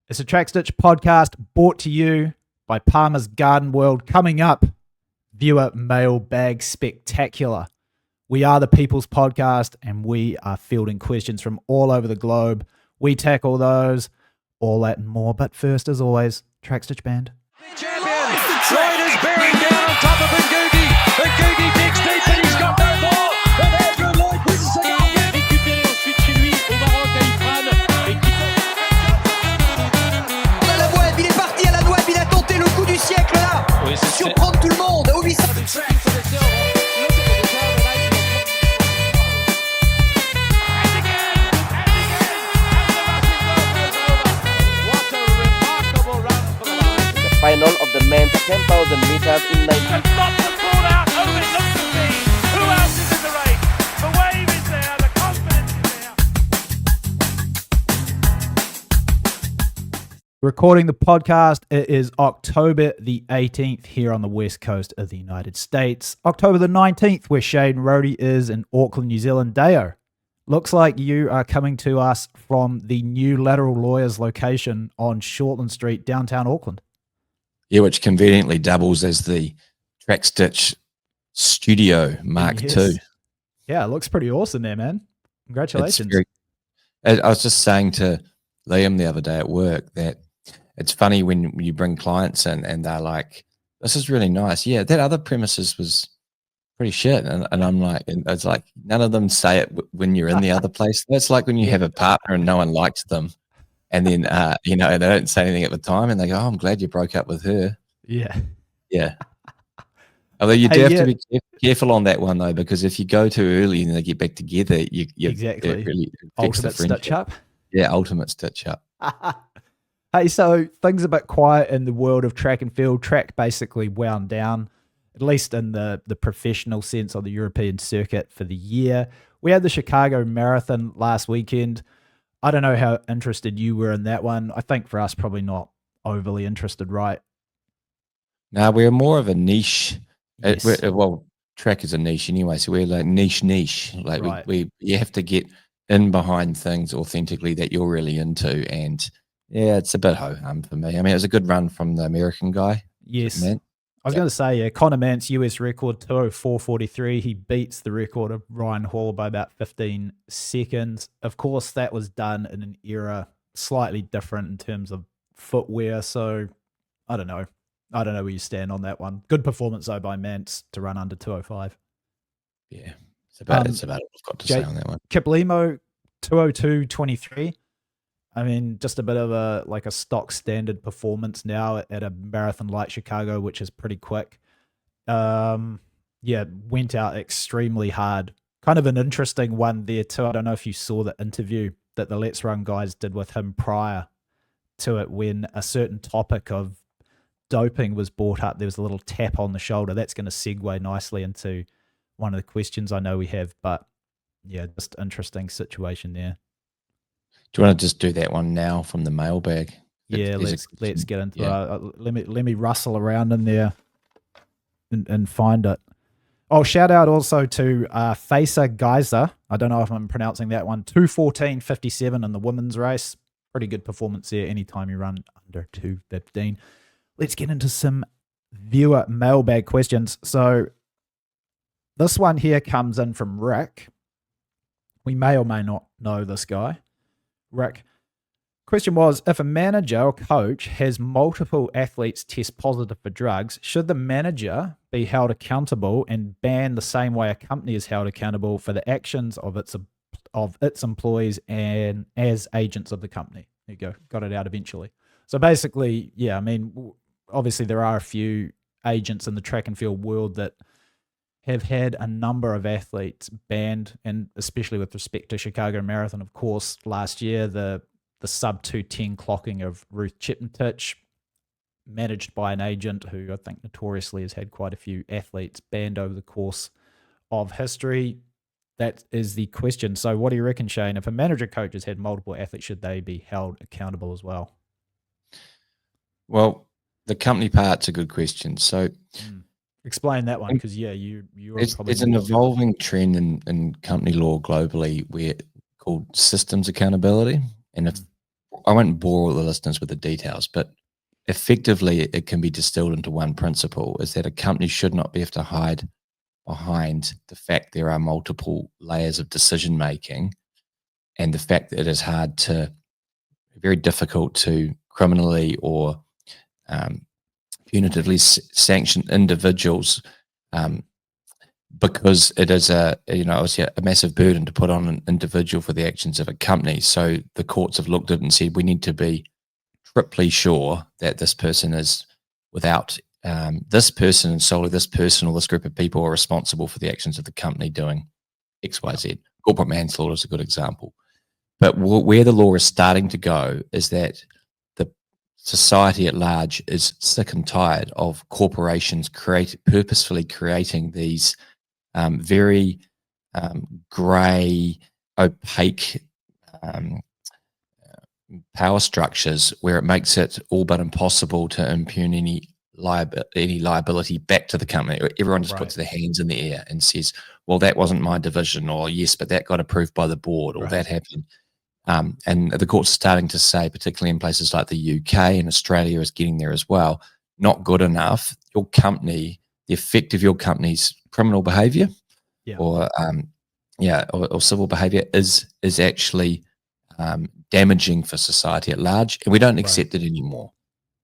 It's a Track Stitch podcast brought to you by Palmer's Garden World. Coming up, viewer mailbag spectacular. We are the People's Podcast, and we are fielding questions from all over the globe. We tackle those, all that and more. But first, as always, Track Stitch Band. Champion, Rohde is bearing down on top of Ngugi. Ngugi digs deep and he's got no ball. And Andrew Lloyd wins it up. Récupéré ensuite chez lui au Maroc à Ifrane. On a la Web, il est parti à la Web, il a tenté le coup du siècle là. Oui, Surprendre tout le monde. Oh, oui, ça... Final of the men's 10,000 meters in 19. Not the ball out. Oh, it looks to be. Who else is in the race? The wave is there. The confidence is there. Recording the podcast, it is October the 18th here on the west coast of the United States. October the 19th, where Shane Rohde is in Auckland, New Zealand. Deo, looks like you are coming to us from the new Lateral Lawyers location on Shortland Street, downtown Auckland. Yeah, which conveniently doubles as the Track Stitch Studio Mark II. Yeah, it looks pretty awesome there, man. Congratulations. I was just saying to Liam the other day at work that it's funny when you bring clients in and they're like, this is really nice. Yeah, that other premises was pretty shit. And I'm like, and it's like, none of them say it when you're in the other place. That's like when you have a partner and no one likes them. And then, and they don't say anything at the time and they go, oh, I'm glad you broke up with her. Yeah. Yeah. Although you do have to be careful on that one, though, because if you go too early and they get back together, you exactly. It really Ultimate stitch up. Yeah, ultimate stitch up. Hey, so things a bit quiet in the world of track and field. Track basically wound down, at least in the professional sense, on the European circuit for the year. We had the Chicago Marathon last weekend. I don't know how interested you were in that one. I think for us, probably not overly interested, right? No, we're more of a niche. Yes. Track is a niche anyway, so we're like niche. Like right. you have to get in behind things authentically that you're really into, and yeah, it's a bit ho-hum for me. I mean, it was a good run from the American guy. Yes. Man. I was going to say, yeah, Conor Mantz, US record, 2:04.43. He beats the record of Ryan Hall by about 15 seconds. Of course, that was done in an era slightly different in terms of footwear. So I don't know. I don't know where you stand on that one. Good performance, though, by Mantz to run under 2:05. Yeah, it's about all I've got to say on that one. Kiplimo, 2:02.23. I mean, just a bit of a stock standard performance now at a marathon like Chicago, which is pretty quick. Went out extremely hard. Kind of an interesting one there too. I don't know if you saw the interview that the Let's Run guys did with him prior to it when a certain topic of doping was brought up. There was a little tap on the shoulder. That's going to segue nicely into one of the questions I know we have. But yeah, just interesting situation there. Do you want to just do that one now from the mailbag? Yeah, let's get into it. Let me rustle around in there and find it. Oh, shout out also to Facer Geyser. I don't know if I'm pronouncing that one. 2:14.57 in the women's race. Pretty good performance there anytime you run under 2:15. Let's get into some viewer mailbag questions. So this one here comes in from Rick. We may or may not know this guy. Rick, question was, if a manager or coach has multiple athletes test positive for drugs, should the manager be held accountable and banned the same way a company is held accountable for the actions of its employees and as agents of the company? There you go. Got it out eventually. So basically, yeah, I mean, obviously there are a few agents in the track and field world that have had a number of athletes banned, and especially with respect to Chicago Marathon, of course, last year, the sub 2:10 clocking of Ruth Chipentich, managed by an agent who I think notoriously has had quite a few athletes banned over the course of history. That is the question. So what do you reckon, Shane? If a manager coach has had multiple athletes, should they be held accountable as well? Well, the company part's a good question. So explain that one, because it's an evolving trend in company law globally where called systems accountability. And if won't bore all the listeners with the details, but effectively it can be distilled into one principle: is that a company should not be able to hide behind the fact there are multiple layers of decision making, and the fact that it is very difficult to criminally or punitively sanction individuals, because it is obviously a massive burden to put on an individual for the actions of a company. So the courts have looked at it and said we need to be triply sure that this person is without this person and solely this person or this group of people are responsible for the actions of the company doing X, Y, Z. Corporate manslaughter is a good example. But where the law is starting to go is that the society at large is sick and tired of corporations purposefully creating these very grey, opaque power structures where it makes it all but impossible to impugn any liability back to the company. Everyone just puts their hands in the air and says, well, that wasn't my division, or yes, but that got approved by the board, or that happened. And the court's starting to say, particularly in places like the UK and Australia is getting there as well, not good enough. Your company, the effect of your company's criminal behaviour or civil behaviour is actually damaging for society at large, and we don't accept it anymore.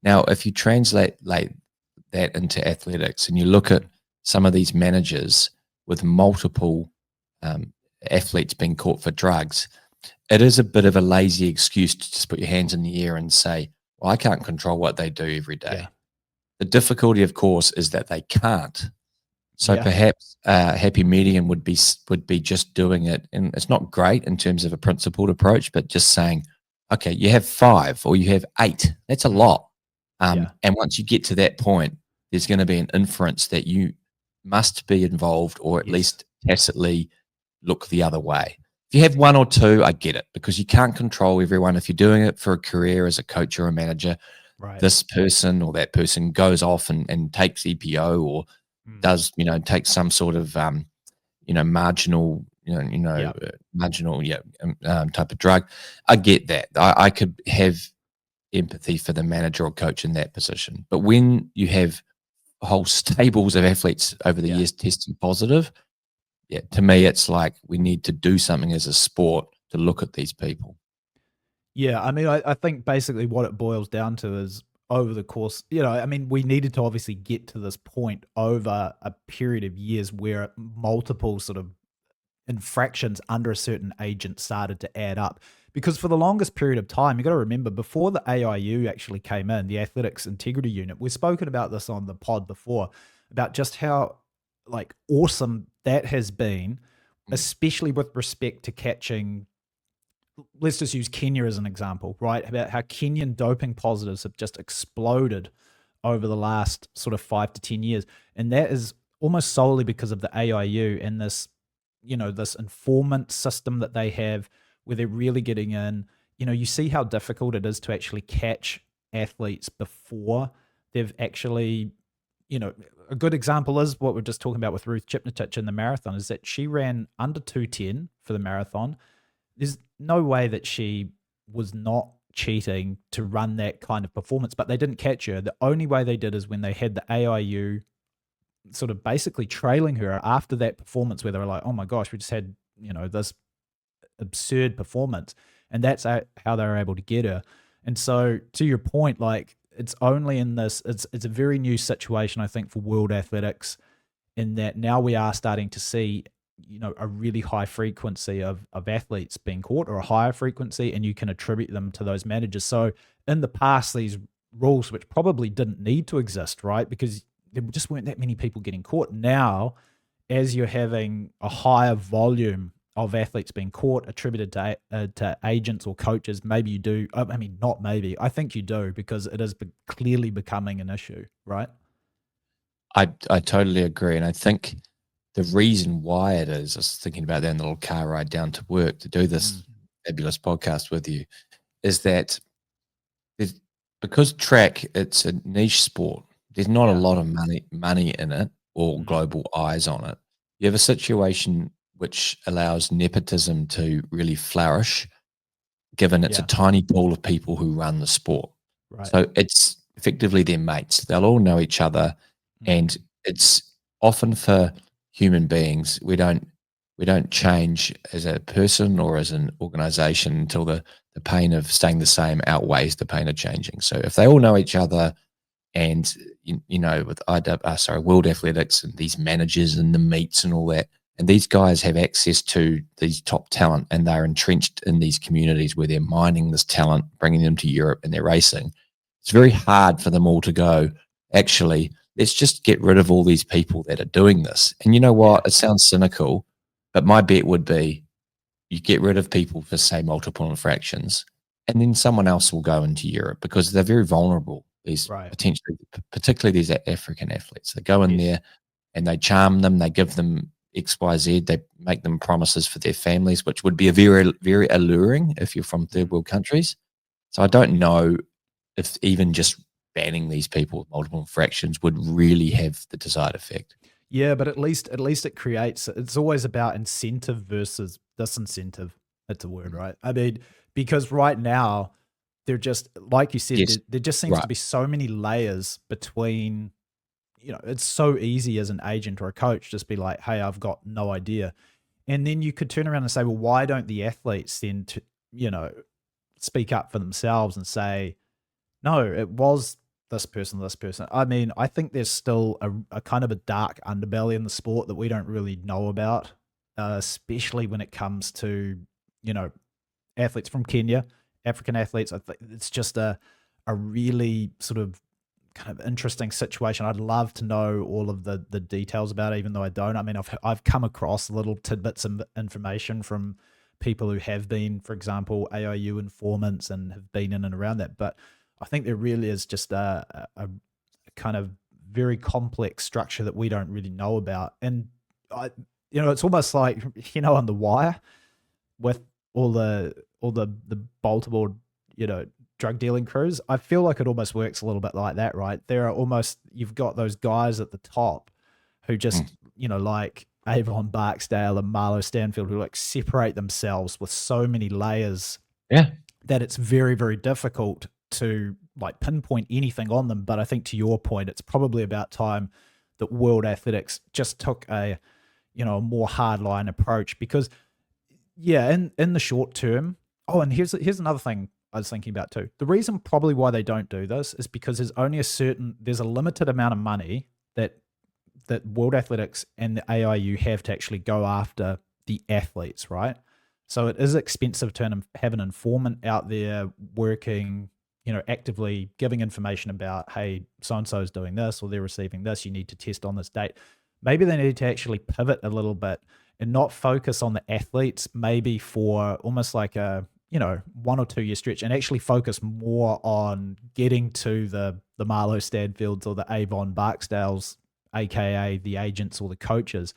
Now, if you translate that into athletics and you look at some of these managers with multiple athletes being caught for drugs, it is a bit of a lazy excuse to just put your hands in the air and say, well, I can't control what they do every day. Yeah. The difficulty, of course, is that they can't. So perhaps a happy medium would be just doing it. And it's not great in terms of a principled approach, but just saying, okay, you have 5 or you have 8. That's a lot. And once you get to that point, there's going to be an inference that you must be involved, or at least tacitly look the other way. If you have 1 or 2, I get it, because you can't control everyone. If you're doing it for a career as a coach or a manager, this person or that person goes off and takes EPO or does, take some sort of, marginal, type of drug. I get that. I could have empathy for the manager or coach in that position. But when you have whole stables of athletes over the years testing positive, to me, it's like we need to do something as a sport to look at these people. Yeah, I mean, I think basically what it boils down to is over the course, we needed to obviously get to this point over a period of years where multiple sort of infractions under a certain agent started to add up. Because for the longest period of time, you got to remember, before the AIU actually came in, the Athletics Integrity Unit, we've spoken about this on the pod before, about just how awesome that has been, especially with respect to catching. Let's just use Kenya as an example, right? About how Kenyan doping positives have just exploded over the last sort of 5 to 10 years. And that is almost solely because of the AIU and this, this informant system that they have where they're really getting in. You see how difficult it is to actually catch athletes before they've actually, a good example is what we're just talking about with Ruth Chipnitich in the marathon, is that she ran under 2:10 for the marathon. There's no way that she was not cheating to run that kind of performance, but they didn't catch her. The only way they did is when they had the AIU sort of basically trailing her after that performance, where they were like, oh my gosh, we just had, this absurd performance. And that's how they were able to get her. And so to your point, it's only in this, it's a very new situation, I think, for world athletics, in that now we are starting to see, a really high frequency of athletes being caught, or a higher frequency, and you can attribute them to those managers. So in the past, these rules, which probably didn't need to exist, right? Because there just weren't that many people getting caught. Now, as you're having a higher volume of athletes being caught, attributed to agents or coaches, maybe you do. I mean, not maybe. I think you do, because it is clearly becoming an issue, right? I totally agree. And I think the reason why it is, I was thinking about that in the little car ride down to work to do this fabulous podcast with you, is that because track, it's a niche sport. There's not a lot of money in it or global eyes on it. You have a situation which allows nepotism to really flourish. given it's Yeah. a tiny pool of people who run the sport. Right. So it's effectively their mates. They'll all know each other, and it's often for human beings. We don't change as a person or as an organization until the pain of staying the same outweighs the pain of changing. So if they all know each other, and you know, with World Athletics and these managers and the meets and all that, and these guys have access to these top talent, and they're entrenched in these communities where they're mining this talent, bringing them to Europe, and they're racing. It's very hard for them all to go, actually, let's just get rid of all these people that are doing this. And you know what? It sounds cynical, but my bet would be you get rid of people for, say, multiple infractions, and then someone else will go into Europe because they're very vulnerable. These potentially, particularly these African athletes, they go in there and they charm them, they give them X, Y, Z, they make them promises for their families, which would be a very, very alluring if you're from third world countries. So I don't know if even just banning these people with multiple infractions would really have the desired effect. Yeah, but at least it creates. It's always about incentive versus disincentive. That's a word, right? I mean, because right now they're just like you said. There just seems to be so many layers between. You know, it's so easy as an agent or a coach just be like, "Hey, I've got no idea," and then you could turn around and say, "Well, why don't the athletes then, speak up for themselves and say, no, it was this person, this person." I mean, I think there's still a kind of a dark underbelly in the sport that we don't really know about, especially when it comes to, athletes from Kenya, African athletes. I think it's just a really sort of kind of interesting situation. I'd love to know all of the details about it, even though I don't. I mean, I've come across little tidbits of information from people who have been, for example, AIU informants and have been in and around that. But I think there really is just a kind of very complex structure that we don't really know about. And it's almost like, on The Wire with all the Baltimore, drug dealing crews. I feel like it almost works a little bit like that, right? There are almost, you've got those guys at the top who just, like Avon Barksdale and Marlo Stanfield, who like separate themselves with so many layers that it's very, very difficult to like pinpoint anything on them. But I think to your point, it's probably about time that World Athletics just took a more hardline approach, because in the short term. Oh, and here's another thing I was thinking about too. The reason probably why they don't do this is because there's a limited amount of money that World Athletics and the AIU have to actually go after the athletes, right? So it is expensive to have an informant out there working, actively giving information about, hey, so-and-so is doing this or they're receiving this, you need to test on this date. Maybe they need to actually pivot a little bit and not focus on the athletes, maybe for almost like a 1 or 2 year stretch, and actually focus more on getting to the Marlo Stanfields or the Avon Barksdales, aka the agents or the coaches.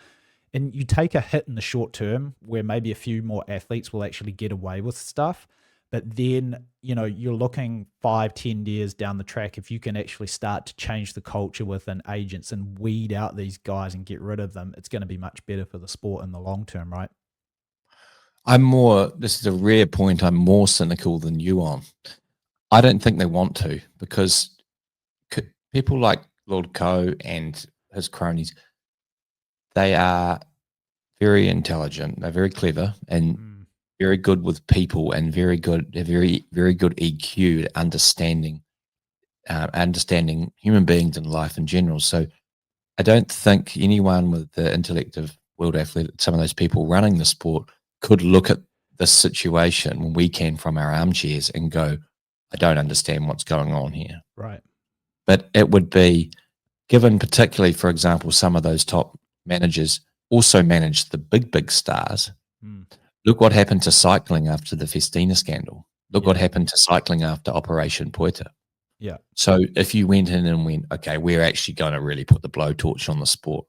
And you take a hit in the short term where maybe a few more athletes will actually get away with stuff. But then, you're looking 5-10 years down the track, if you can actually start to change the culture within agents and weed out these guys and get rid of them, it's going to be much better for the sport in the long term, right? This is a rare point, I'm more cynical than you on. I don't think they want to, because people like Lord Coe and his cronies, they are very intelligent, they're very clever and very good with people, and very good EQ at understanding human beings and life in general. So I don't think anyone with the intellect of World Athletics, some of those people running the sport, could look at this situation when we can from our armchairs and go, I don't understand what's going on here. Right. But it would be, given particularly, for example, some of those top managers also manage the big stars. Look what happened to cycling after the Festina scandal. Look what happened to cycling after Operation Poeta. Yeah. So if you went in and went, okay, we're actually going to really put the blowtorch on the sport,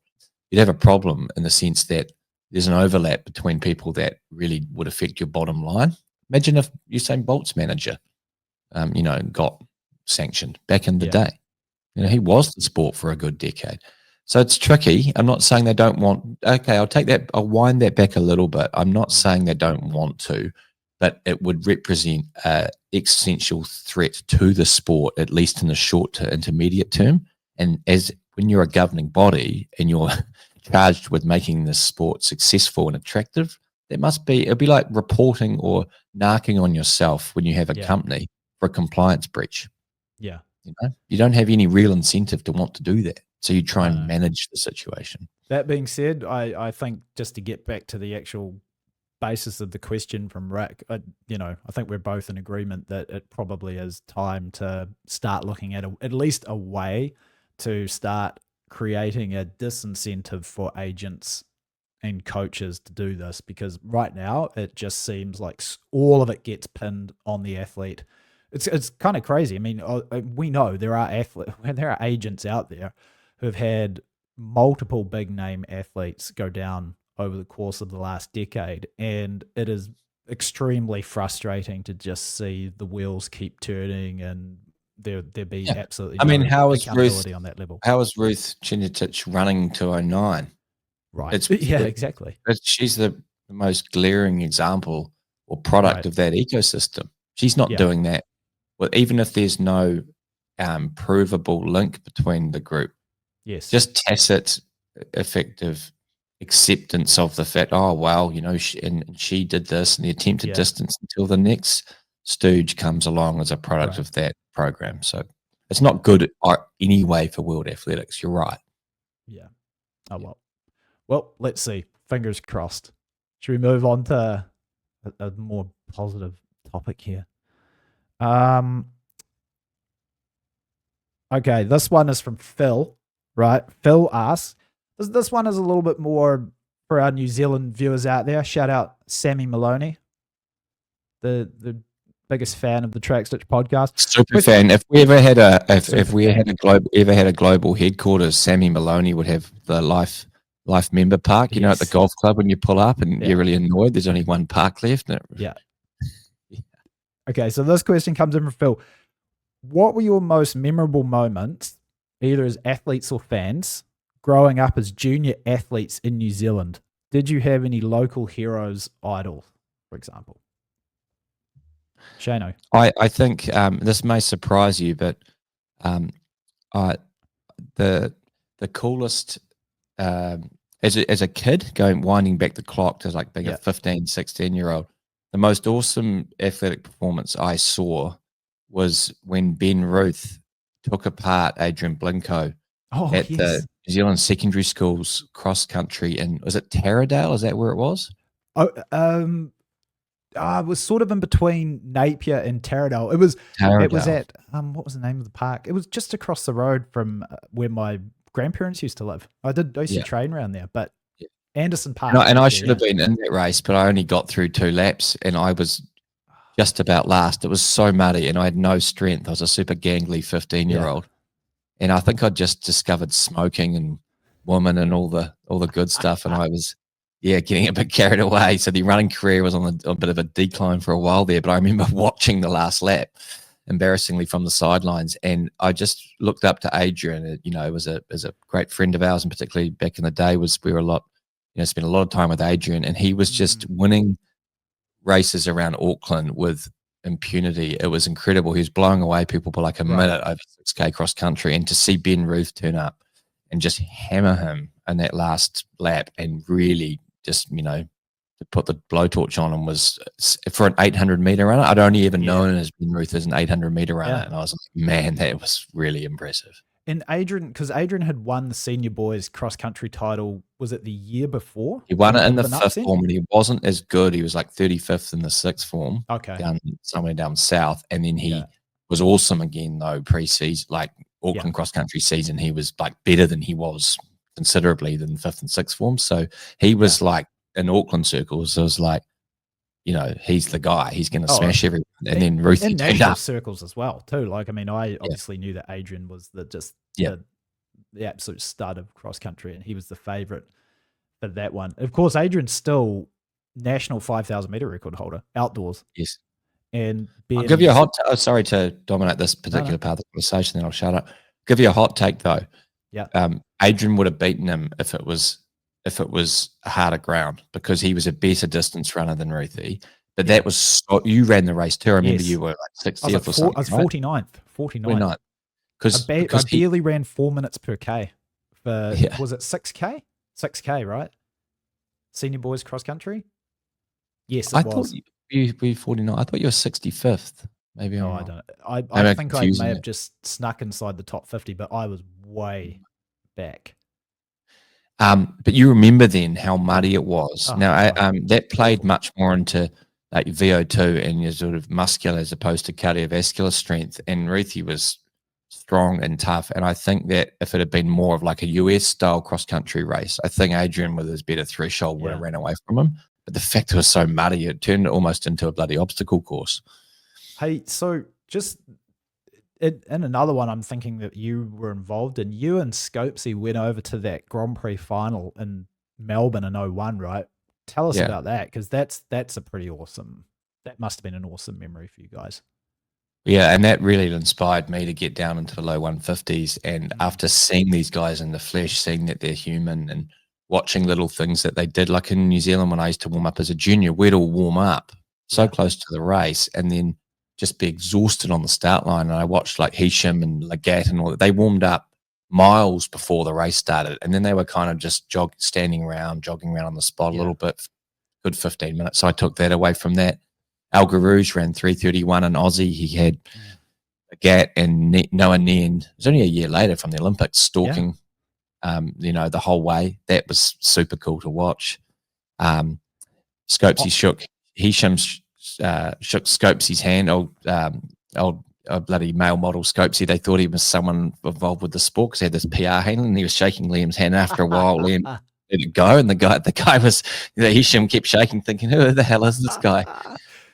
you'd have a problem in the sense that there's an overlap between people that really would affect your bottom line. Imagine if Usain Bolt's manager, got sanctioned back in the day. He was the sport for a good decade. So it's tricky. I'm not saying they don't want. Okay, I'll wind that back a little bit. I'm not saying they don't want to, but it would represent an existential threat to the sport, at least in the short to intermediate term. And when you're a governing body and you're charged with making this sport successful and attractive, it'll be like reporting or narking on yourself when you have a company for a compliance breach. Yeah. You don't have any real incentive to want to do that. So you try and manage the situation. That being said, I think just to get back to the actual basis of the question from Rick, I think we're both in agreement that it probably is time to start looking at at least a way to start creating a disincentive for agents and coaches to do this, because right now it just seems like all of it gets pinned on the athlete. It's kind of crazy. I mean, we know there are agents out there who've had multiple big name athletes go down over the course of the last decade, and it is extremely frustrating to just see the wheels keep turning and there be absolutely no accountability on that level. How is Ruth Chinetich running to 09? Right. Exactly. She's the most glaring example or product of that ecosystem. She's not doing that. Well, even if there's no provable link between the group, just tacit, effective acceptance of the fact, oh, well, she did this, and the attempted distance until the next stooge comes along as a product of that program. So it's not good anyway for world athletics. You're right. Yeah. Oh, well, let's see. Fingers crossed. Should we move on to a more positive topic here? Okay, this one is from Phil, right? Phil asks, this one is a little bit more for our New Zealand viewers out there. Shout out Sammy Maloney, the biggest fan of the Track Stitch podcast. Super fan. If we ever had a global headquarters, Sammy Maloney would have the life member park, at the golf club when you pull up and you're really annoyed. There's only one park left. Yeah. Okay, so this question comes in from Phil. What were your most memorable moments, either as athletes or fans, growing up as junior athletes in New Zealand? Did you have any local heroes, idols, for example? Shano. I think this may surprise you, but the coolest as a kid winding back the clock to like being a 15, 16-year-old, the most awesome athletic performance I saw was when Ben Ruth took apart Adrian Blincoe at the New Zealand secondary schools cross country was it Taradale? Is that where it was? It was sort of in between Napier and Taradale. It was at what was the name of the park? It was just across the road from where my grandparents used to live. I used to train around there, but Anderson Park. And I should have been in that race, but I only got through 2 laps and I was just about last. It was so muddy and I had no strength. I was a super gangly 15-year-old. And I think I'd just discovered smoking and women and all the good stuff. And I was, getting a bit carried away. So the running career was on a bit of a decline for a while there. But I remember watching the last lap, embarrassingly, from the sidelines. And I just looked up to Adrian. It was a great friend of ours, and particularly back in the day, spent a lot of time with Adrian. And he was just winning races around Auckland with impunity. It was incredible. He was blowing away people for like a minute over 6K cross country. And to see Ben Ruth turn up and just hammer him in that last lap and really just, to put the blowtorch on him was, for an 800-meter runner, I'd only ever known as Ben Ruth as an 800-meter runner. And I was like, man, that was really impressive. And Adrian, because Adrian had won the senior boys cross country title, was it the year before? He won it in the 5th form, and he wasn't as good. He was like 35th in the 6th form. Okay. Somewhere down south. And then he was awesome again, though, pre-season, like Auckland cross country season. He was like better than he was considerably than 5th and 6th form. So he was like, in Auckland circles, it was like, he's the guy. He's going to smash everyone. And then Ruthie in national circles as well, too. Like, I mean, I obviously knew that Adrian was the absolute stud of cross country, and he was the favourite for that one. Of course, Adrian's still national 5,000-meter record holder outdoors. Yes. And I'll give you a hot. Sorry to dominate this particular part of the conversation. Then I'll shut up. Give you a hot take though. Yeah. Adrian would have beaten him if it was a harder ground, because he was a better distance runner than Ruthie. But that was you ran the race too. I remember Yes. you were like I 60th was, or something. I was right? 49th. 49th. 29th. I Because he, barely ran 4 minutes per K. For, yeah. was it 6K? 6K, right? Senior boys cross country? Yes, it I was. thought you were 49. I thought you were 65th. Maybe No, I'm I wrong. don't. I Maybe I'm think I may confusing have it. just snuck inside the top 50, but I was way back. But you remember then how muddy it was. Oh, Now, God. that played Awful. much more into like VO2 and your sort of muscular as opposed to cardiovascular strength. And Ruthie was strong and tough. And I think that if it had been more of like a US style cross country race, I think Adrian with his better threshold would have ran away from him. But the fact it was so muddy, it turned almost into a bloody obstacle course. Hey, so just in another one, I'm thinking that you were involved in. You and Scopesy went over to that Grand Prix final in Melbourne in 01, right? Tell us Yeah. about that, because that's a pretty awesome. That must have been an awesome memory for you guys. Yeah, and that really inspired me to get down into the low 150s. And after seeing these guys in the flesh, seeing that they're human and watching little things that they did, like in New Zealand when I used to warm up as a junior, we'd all warm up so close to the race and then just be exhausted on the start line. And I watched like Hisham and Lagat and all that. They warmed up miles before the race started. And then they were kind of just jogging around on the spot a little bit, good 15 minutes. So I took that away from that. Al Garouge ran 3:31 in Aussie. He had Gat and Noah Nen. It was only a year later from the Olympics, stalking, the whole way. That was super cool to watch. Scopesy shook Scopesy's hand. Old bloody male model Scopesy. They thought he was someone involved with the sport because he had this PR handle, and he was shaking Liam's hand. After a while, Liam let it go, and the guy was Hisham kept shaking, thinking, "Who the hell is this guy?"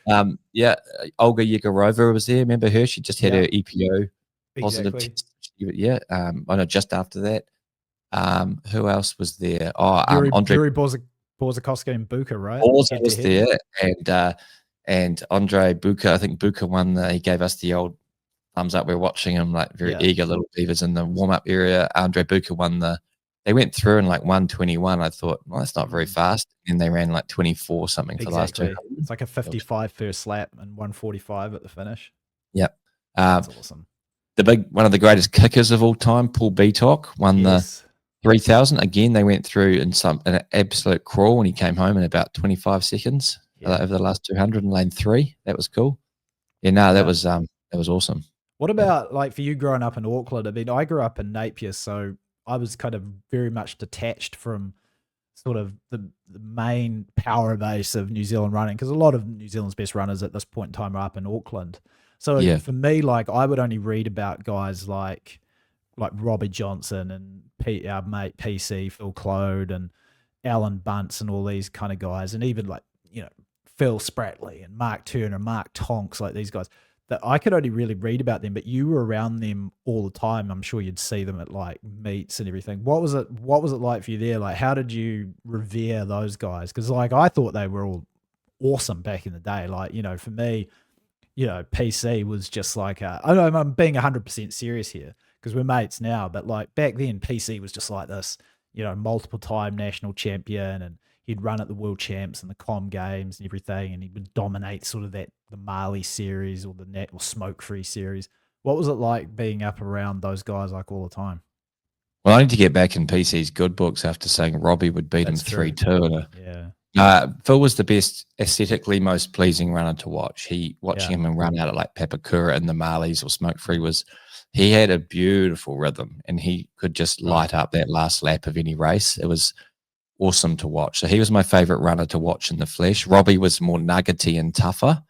Olga Yegorova was there. Remember her? She just had her EPO positive test. I know just after that. Who else was there? Andre Borzakowski and Buka, right? Borza was there, and Andre Buka. I think Buka won. He gave us the old thumbs up. We're watching him like very eager little beavers in the warm up area. Andre Buka won They went through in like 1:21. I thought, well, that's not very fast. And they ran like 24 something for the last two. It's like a 55 first lap and 1:45 at the finish. Yep. That's awesome. One of the greatest kickers of all time, Paul Beatok, won the 3,000. Again, they went through in an absolute crawl, and he came home in about 25 seconds over the last 200 in lane 3. That was cool. That was awesome. What about like for you growing up in Auckland? I mean, I grew up in Napier, so I was kind of very much detached from sort of the main power base of New Zealand running, because a lot of New Zealand's best runners at this point in time are up in Auckland. So for me, like I would only read about guys like Robbie Johnson and our mate PC, Phil Clode and Alan Bunce and all these kind of guys, and even like, Phil Spratley and Mark Turner, Mark Tonks, like these guys that I could only really read about them, but you were around them all the time. I'm sure you'd see them at like meets and everything. What was it like for you there? Like, how did you revere those guys? Because like I thought they were all awesome back in the day. Like, for me, PC was just like I know I'm being 100% serious here because we're mates now, but like back then PC was just like this, multiple time national champion, and he'd run at the world champs and the Com games and everything, and he would dominate sort of the Marley series or the Smoke Free series. What was it like being up around those guys like all the time? Well, I need to get back in PC's good books after saying Robbie would beat him 3-2. Phil was the best, aesthetically most pleasing runner to watch. Watching him and run out at like Papakura and the Marlies or Smoke Free he had a beautiful rhythm, and he could just light up that last lap of any race. It was awesome to watch. So he was my favorite runner to watch in the flesh. Robbie was more nuggety and tougher.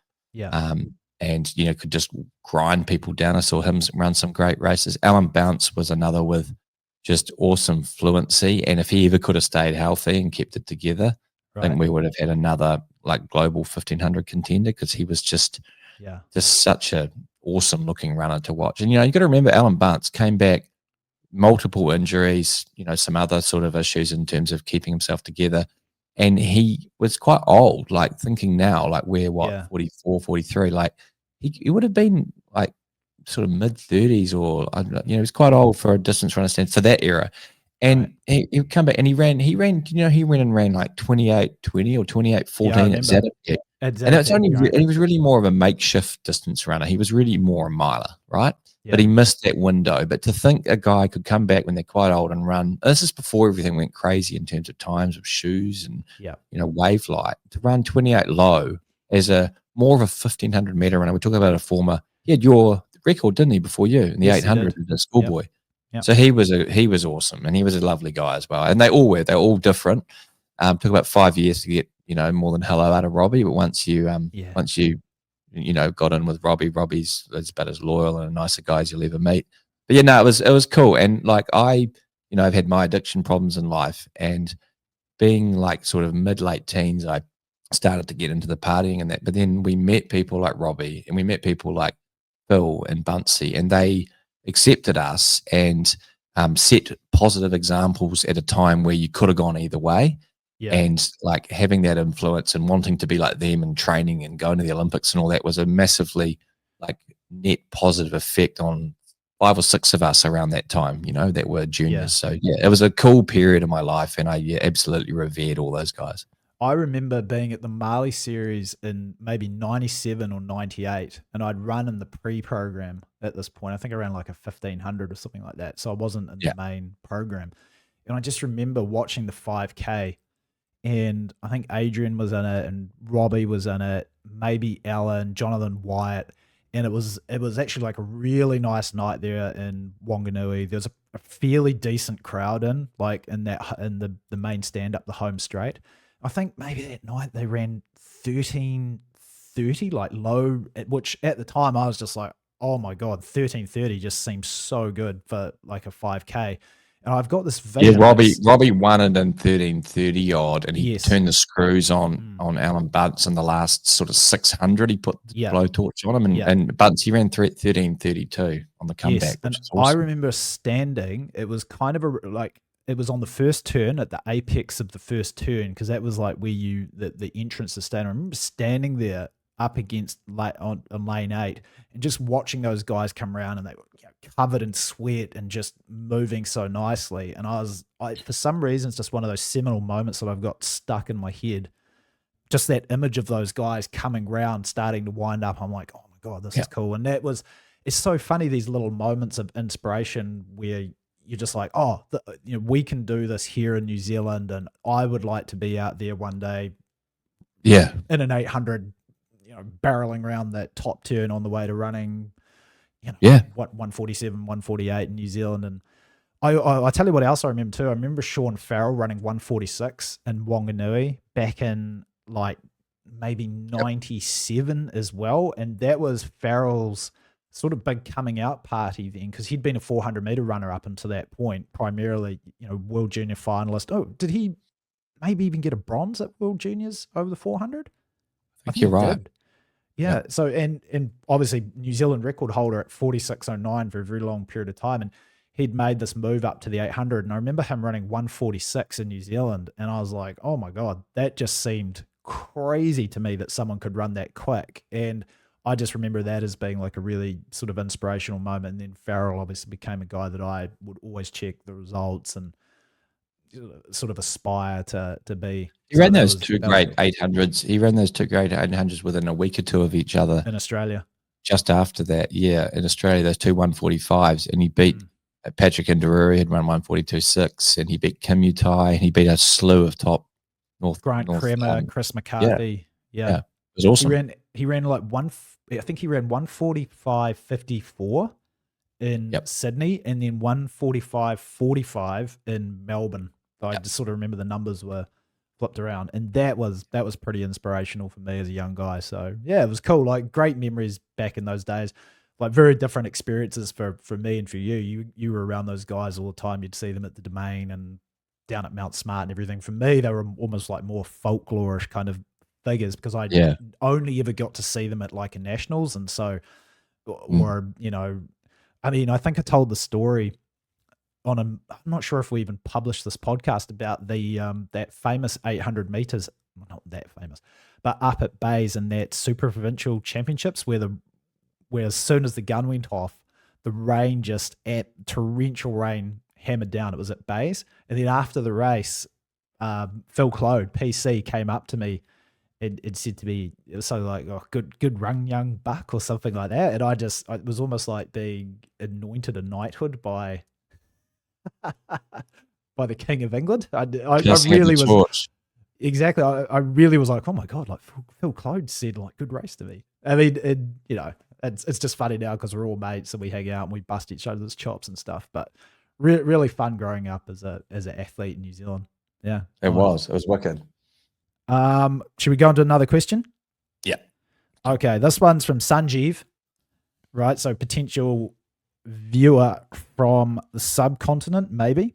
And could just grind people down. I saw him run some great races. Alan Bounce was another with just awesome fluency, and if he ever could have stayed healthy and kept it together, I think we would have had another like global 1500 contender, because he was just such a awesome looking runner to watch. And you got to remember, Alan Bunce came back, multiple injuries, some other sort of issues in terms of keeping himself together, and he was quite old. Like thinking now, like we're 44, 43, like he would have been like sort of mid 30s, or he was quite old for a distance runner stand for that era. And he would come back and he ran like 28:20 or 28:14 at Zadok. Exactly. And it's only he was really more of a makeshift distance runner. He was really more a miler, right? But he missed that window. But to think a guy could come back when they're quite old and run, this is before everything went crazy in terms of times of shoes and wave light, to run 28 low as a more of a 1500 meter runner. We're talking about a former. He had your record, didn't he, before you in the 800 as a schoolboy? Yep. So he was awesome, and he was a lovely guy as well. And they all were. They're all different. Took about 5 years to get more than hello out of Robbie, but once you got in with Robbie's about as loyal and a nicer guy as you'll ever meet. But it was cool. And like I've had my addiction problems in life, and being like sort of mid-late teens, I started to get into the partying and that. But then we met people like Robbie, and we met people like Phil and Buncey, and they accepted us and set positive examples at a time where you could have gone either way. Yeah. And like having that influence and wanting to be like them and training and going to the Olympics and all that was a massively like net positive effect on 5 or 6 of us around that time, that were juniors. So it was a cool period of my life, and I absolutely revered all those guys. I remember being at the Marley series in maybe 97 or 98, and I'd run in the pre-program at this point. I think I ran like a 1500 or something like that. So I wasn't in the main program. And I just remember watching the 5K, and I think Adrian was in it and Robbie was in it, maybe Alan, Jonathan Wyatt. And it was actually like a really nice night there in Wanganui. There was a fairly decent crowd in the main stand up the home straight. I think maybe that night they ran 13:30, like low, which at the time I was just like, oh my God, 13:30 just seems so good for like a 5K. And I've got this vision. Yeah, Robbie won it in 13:30 odd, and he turned the screws on Alan Bunce in the last sort of 600. He put the blowtorch on him, and Bunce, he ran 13:32 on the comeback, which is awesome. I remember standing, it was kind of it was on the first turn, at the apex of the first turn, because that was like where the entrance to stand. I remember standing there up against on lane 8 and just watching those guys come around, and they were covered in sweat and just moving so nicely. And I for some reason, it's just one of those seminal moments that I've got stuck in my head. Just that image of those guys coming round, starting to wind up. I'm like, oh my God, this is cool. And it's so funny, these little moments of inspiration where you're just like, oh, we can do this here in New Zealand, and I would like to be out there one day. Yeah. In an 800, barreling around that top turn on the way to running, 147, 148 in New Zealand. And I tell you what else I remember too. I remember Sean Farrell running 146 in Wanganui back in like maybe 97 as well. And that was Farrell's sort of big coming out party then, because he'd been a 400 meter runner up until that point, primarily, World Junior finalist. Oh, did he maybe even get a bronze at World Juniors over the 400? I think you're right. Did. Yeah. So, and obviously New Zealand record holder at 46.09 for a very long period of time. And he'd made this move up to the 800. And I remember him running 146 in New Zealand. And I was like, oh my God, that just seemed crazy to me that someone could run that quick. And I just remember that as being like a really sort of inspirational moment. And then Farrell obviously became a guy that I would always check the results and sort of aspire to be. He ran those two great 800s. He ran those two great 800s within a week or two of each other. In Australia. Just after that, in Australia, those two 145s. And he beat Patrick Inderuri, had run 142.6, and he beat Kim Utai, and he beat a slew of top Grant Kremer, Chris McCarthy. Yeah. It was awesome. He ran like I think he ran 145.54 in Sydney, and then 145.45 in Melbourne. So I just sort of remember the numbers were flipped around, and that was pretty inspirational for me as a young guy. So yeah, it was cool. Like great memories back in those days. Like very different experiences for me and for you. You were around those guys all the time. You'd see them at the Domain and down at Mount Smart and everything. For me, they were almost like more folklorish kind of figures, because I only ever got to see them at like a nationals, and so or I mean, I think I told the story I'm not sure if we even published this podcast about the that famous 800 meters, well, not that famous, but up at Bays in that Super Provincial Championships where as soon as the gun went off, the rain just torrential rain hammered down. It was at Bays, and then after the race, Phil Clode, PC, came up to me it said to me, it was something like, oh, good run, young buck, or something like that. And it was almost like being anointed a knighthood by by the King of England. I Passing of really the was torch. exactly. I really was like, oh my god, like Phil Clode said like good race to me. I mean, it's just funny now because we're all mates and we hang out and we bust each other's chops and stuff. But really fun growing up as an athlete in New Zealand. Yeah, It nice. was wicked. Should we go on to another question? Yeah. Okay, this one's from Sanjeev, right? So potential viewer from the subcontinent, maybe.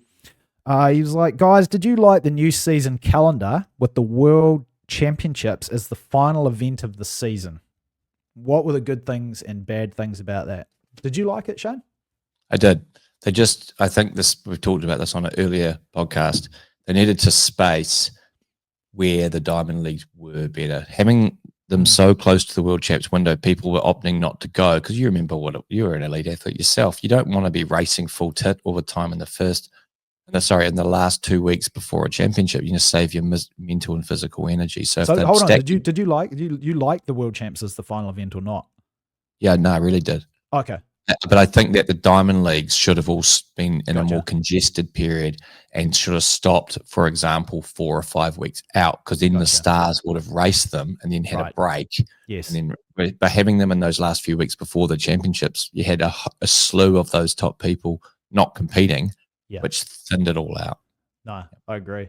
He was like, guys, did you like the new season calendar with the World Championships as the final event of the season? What were the good things and bad things about that? Did you like it, Shane? I did. I think we've talked about this on an earlier podcast. They needed to space where the Diamond Leagues were better. Having them so close to the World Champs window, people were opting not to go because you remember you were an elite athlete yourself. You don't want to be racing full tit all the time in the last 2 weeks before a championship. You just save your mental and physical energy. So hold on, did you like the World Champs as the final event or not? Yeah, no, I really did. Okay. But I think that the Diamond Leagues should have all been in a more congested period and should have stopped, for example, 4 or 5 weeks out, because then the stars would have raced them and then had a break. Yes. And then by having them in those last few weeks before the championships, you had a slew of those top people not competing, which thinned it all out. No, I agree.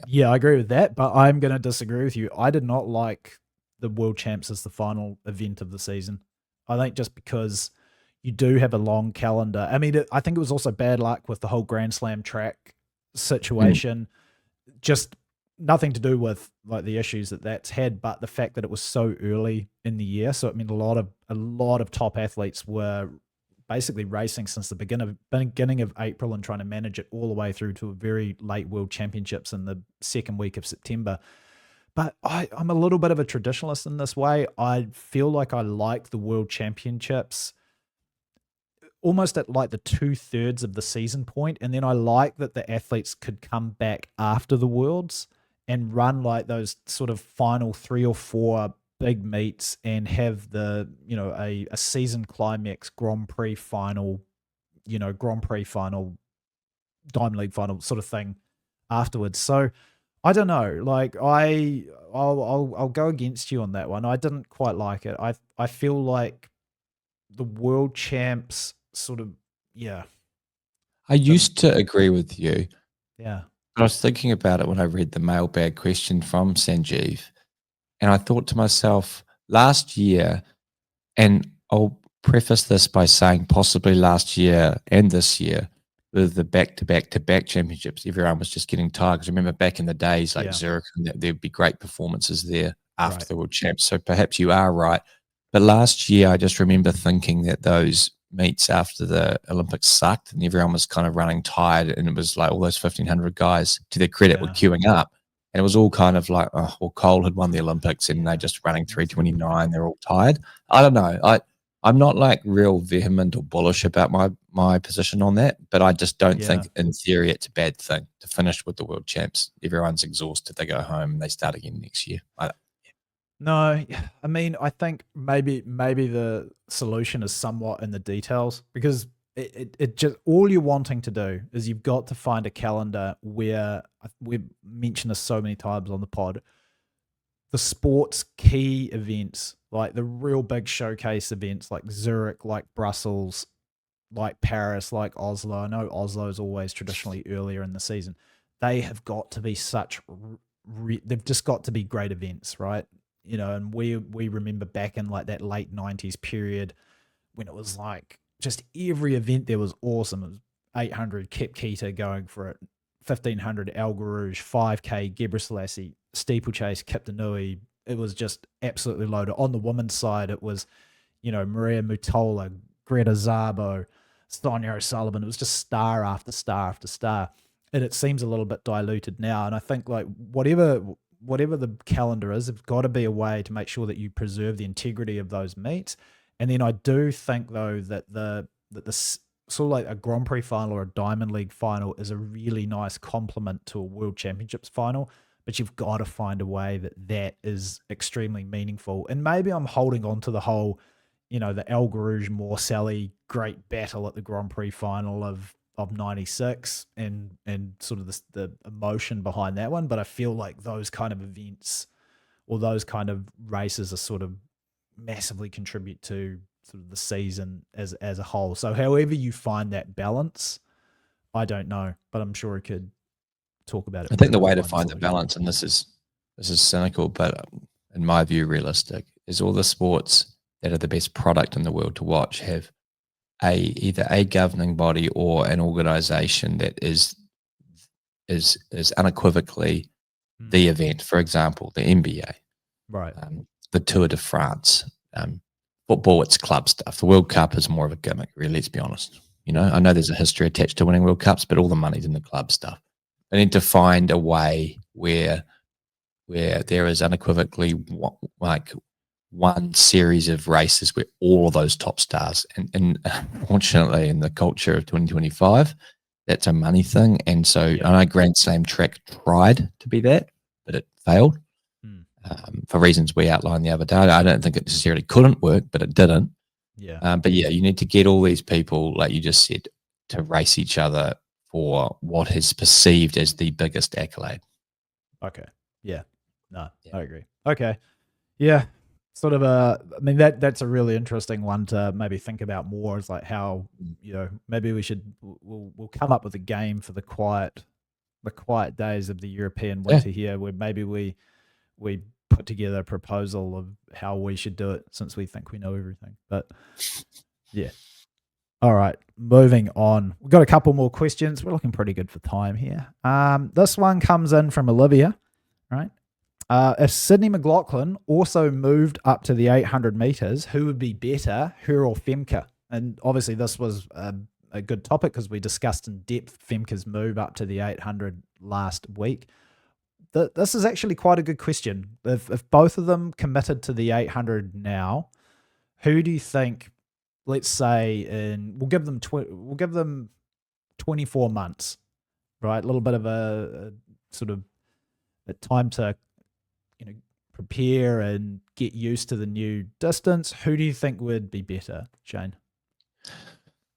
Yeah, I agree with that, but I'm going to disagree with you. I did not like the World Champs as the final event of the season. I think just because you do have a long calendar. I mean, I think it was also bad luck with the whole Grand Slam track situation. Just nothing to do with like the issues that's had, but the fact that it was so early in the year. So it meant a lot of top athletes were basically racing since the beginning of April and trying to manage it all the way through to a very late World Championships in the second week of September. But I'm a little bit of a traditionalist in this way. I feel like I like the World Championships almost at like the 2/3 of the season point, and then I like that the athletes could come back after the Worlds and run like those sort of final 3 or 4 big meets and have the a season climax Grand Prix final, Diamond League final sort of thing afterwards. So I don't know, like I'll go against you on that one. I didn't quite like it. I feel like the World Champs sort of I used to agree with you. Yeah. But I was thinking about it when I read the mailbag question from Sanjeev, and I thought to myself, last year, and I'll preface this by saying possibly last year and this year, with the back-to-back-to-back championships, everyone was just getting tired. Because remember back in the days, like Zurich, and there'd be great performances there after the World Champs. So perhaps you are right. But last year, I just remember thinking that those meets after the Olympics sucked and everyone was kind of running tired, and it was like all those 1,500 guys, to their credit, were queuing up. And it was all kind of like, oh, well, Cole had won the Olympics and they're just running 3:29. They're all tired. I don't know. I'm not like real vehement or bullish about my position on that, but I just don't think in theory it's a bad thing to finish with the World Champs. Everyone's exhausted. They go home and they start again next year. No, I mean, I think maybe the solution is somewhat in the details, because it just, all you're wanting to do is you've got to find a calendar where, we've mentioned this so many times on the pod, the sports key events, like the real big showcase events like Zurich, like Brussels, like Paris, like Oslo. I know Oslo is always traditionally earlier in the season. They have got to be they've just got to be great events, right? And we remember back in like that late 90s period when it was like just every event there was awesome. It was 800 Kip Keita going for it, 1500 Al Garouge, 5K Gebrselassie, steeplechase Kip Denui. It was just absolutely loaded. On the women's side, it was, Maria Mutola, Greta Zarbo, Sonia O'Sullivan. It was just star after star after star. And it seems a little bit diluted now. And I think like whatever the calendar is, there's got to be a way to make sure that you preserve the integrity of those meets. And then I do think though that the sort of like a Grand Prix final or a Diamond League final is a really nice complement to a World Championships final, but you've got to find a way that is extremely meaningful. And maybe I'm holding on to the whole, the El Garouge Morcelli great battle at the Grand Prix final of 96 and sort of the emotion behind that one. But I feel like those kind of events or those kind of races are sort of massively contribute to sort of the season as a whole. So however you find that balance, I don't know, but I'm sure we could talk about it. I think the way to find the balance, and this is cynical, but in my view, realistic, is all the sports that are the best product in the world to watch have either a governing body or an organization that is unequivocally the event. For example, the NBA, right? The Tour de France. Football, it's club stuff. The World Cup is more of a gimmick, really. Let's be honest. I know there's a history attached to winning World Cups, but all the money's in the club stuff. I need to find a way where there is unequivocally like one series of races where all of those top stars, and unfortunately in the culture of 2025, that's a money thing. And so I know Grand Slam track tried to be that, but it failed for reasons we outlined the other day. I don't think it necessarily couldn't work, but it didn't. But you need to get all these people, like you just said, to race each other for what is perceived as the biggest accolade. Okay. Yeah. No, I agree. Okay. Yeah. Sort of that's a really interesting one to maybe think about more. Is like how, maybe we'll come up with a game for the quiet days of the European winter here, where maybe we put together a proposal of how we should do it, since we think we know everything. But yeah. All right, moving on. We've got a couple more questions. We're looking pretty good for time here. This one comes in from Olivia, right? If Sydney McLaughlin also moved up to the 800 meters, who would be better, her or Femke? And obviously this was a good topic because we discussed in depth Femke's move up to the 800 last week. This is actually quite a good question. If both of them committed to the 800 now, who do you think? Let's say we'll give them 24 months, right? A little bit of a sort of a time to prepare and get used to the new distance. Who do you think would be better, Shane?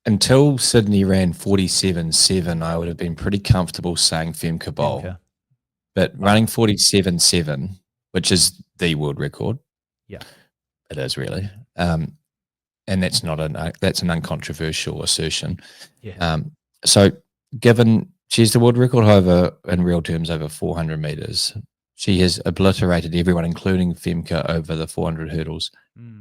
Until Sydney ran 47.7, I would have been pretty comfortable saying Femke Bol. Femke. But running 47.7, which is the world record, yeah, it is really. And that's an uncontroversial assertion. Yeah. So given she's the world record holder in real terms over 400 meters, she has obliterated everyone, including Femke, over the 400 hurdles.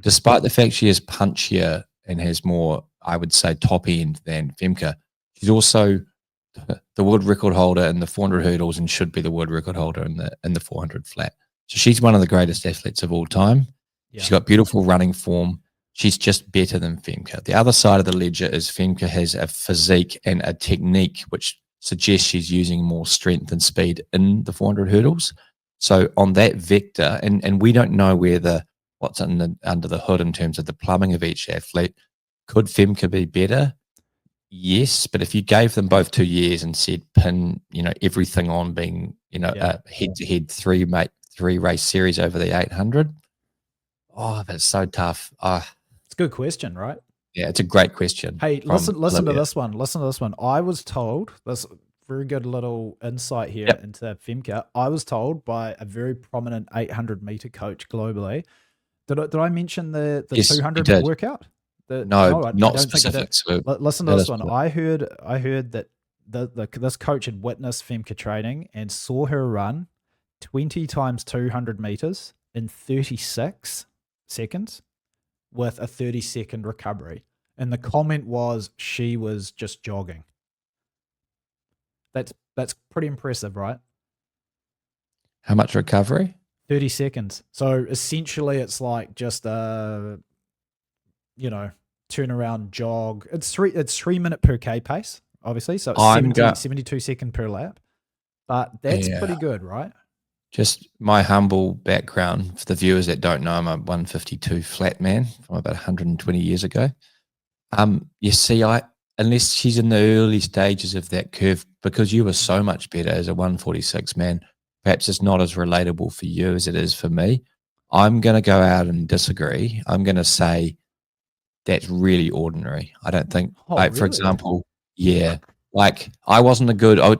Despite the fact she is punchier and has more, I would say, top end than Femke, she's also the world record holder in the 400 hurdles and should be the world record holder in the 400 flat. So she's one of the greatest athletes of all time. Yeah. She's got beautiful running form. She's just better than Femke. The other side of the ledger is Femke has a physique and a technique which suggests she's using more strength and speed in the 400 hurdles. So on that vector, and we don't know what's under the hood in terms of the plumbing of each athlete. Could Femke be better? Yes, but if you gave them both 2 years and said pin, everything on being, a head-to-head three race series over the 800. Oh, that's so tough. It's a good question, right? Yeah, it's a great question. Hey, listen to this one. Listen to this one. I was told, this very good little insight here into Femke. I was told by a very prominent 800 meter coach globally. Did I mention the 200 workout? No, not specifics. Listen to this one. I heard that this coach had witnessed Femke training and saw her run 20 times 200 meters in 36 seconds with a 30-second recovery. And the comment was she was just jogging. That's pretty impressive, right? How much recovery? 30 seconds. So essentially it's like just a turnaround jog. It's 3 minute per K pace, obviously. So it's 72 second per lap. But that's pretty good, right? Just my humble background for the viewers that don't know, I'm a 152 flat man from about 120 years ago. You see, unless she's in the early stages of that curve, because you were so much better as a 146 man, perhaps it's not as relatable for you as it is for me. I'm going to go out and disagree. I'm going to say that's really ordinary. I don't think, for really? example, like I wasn't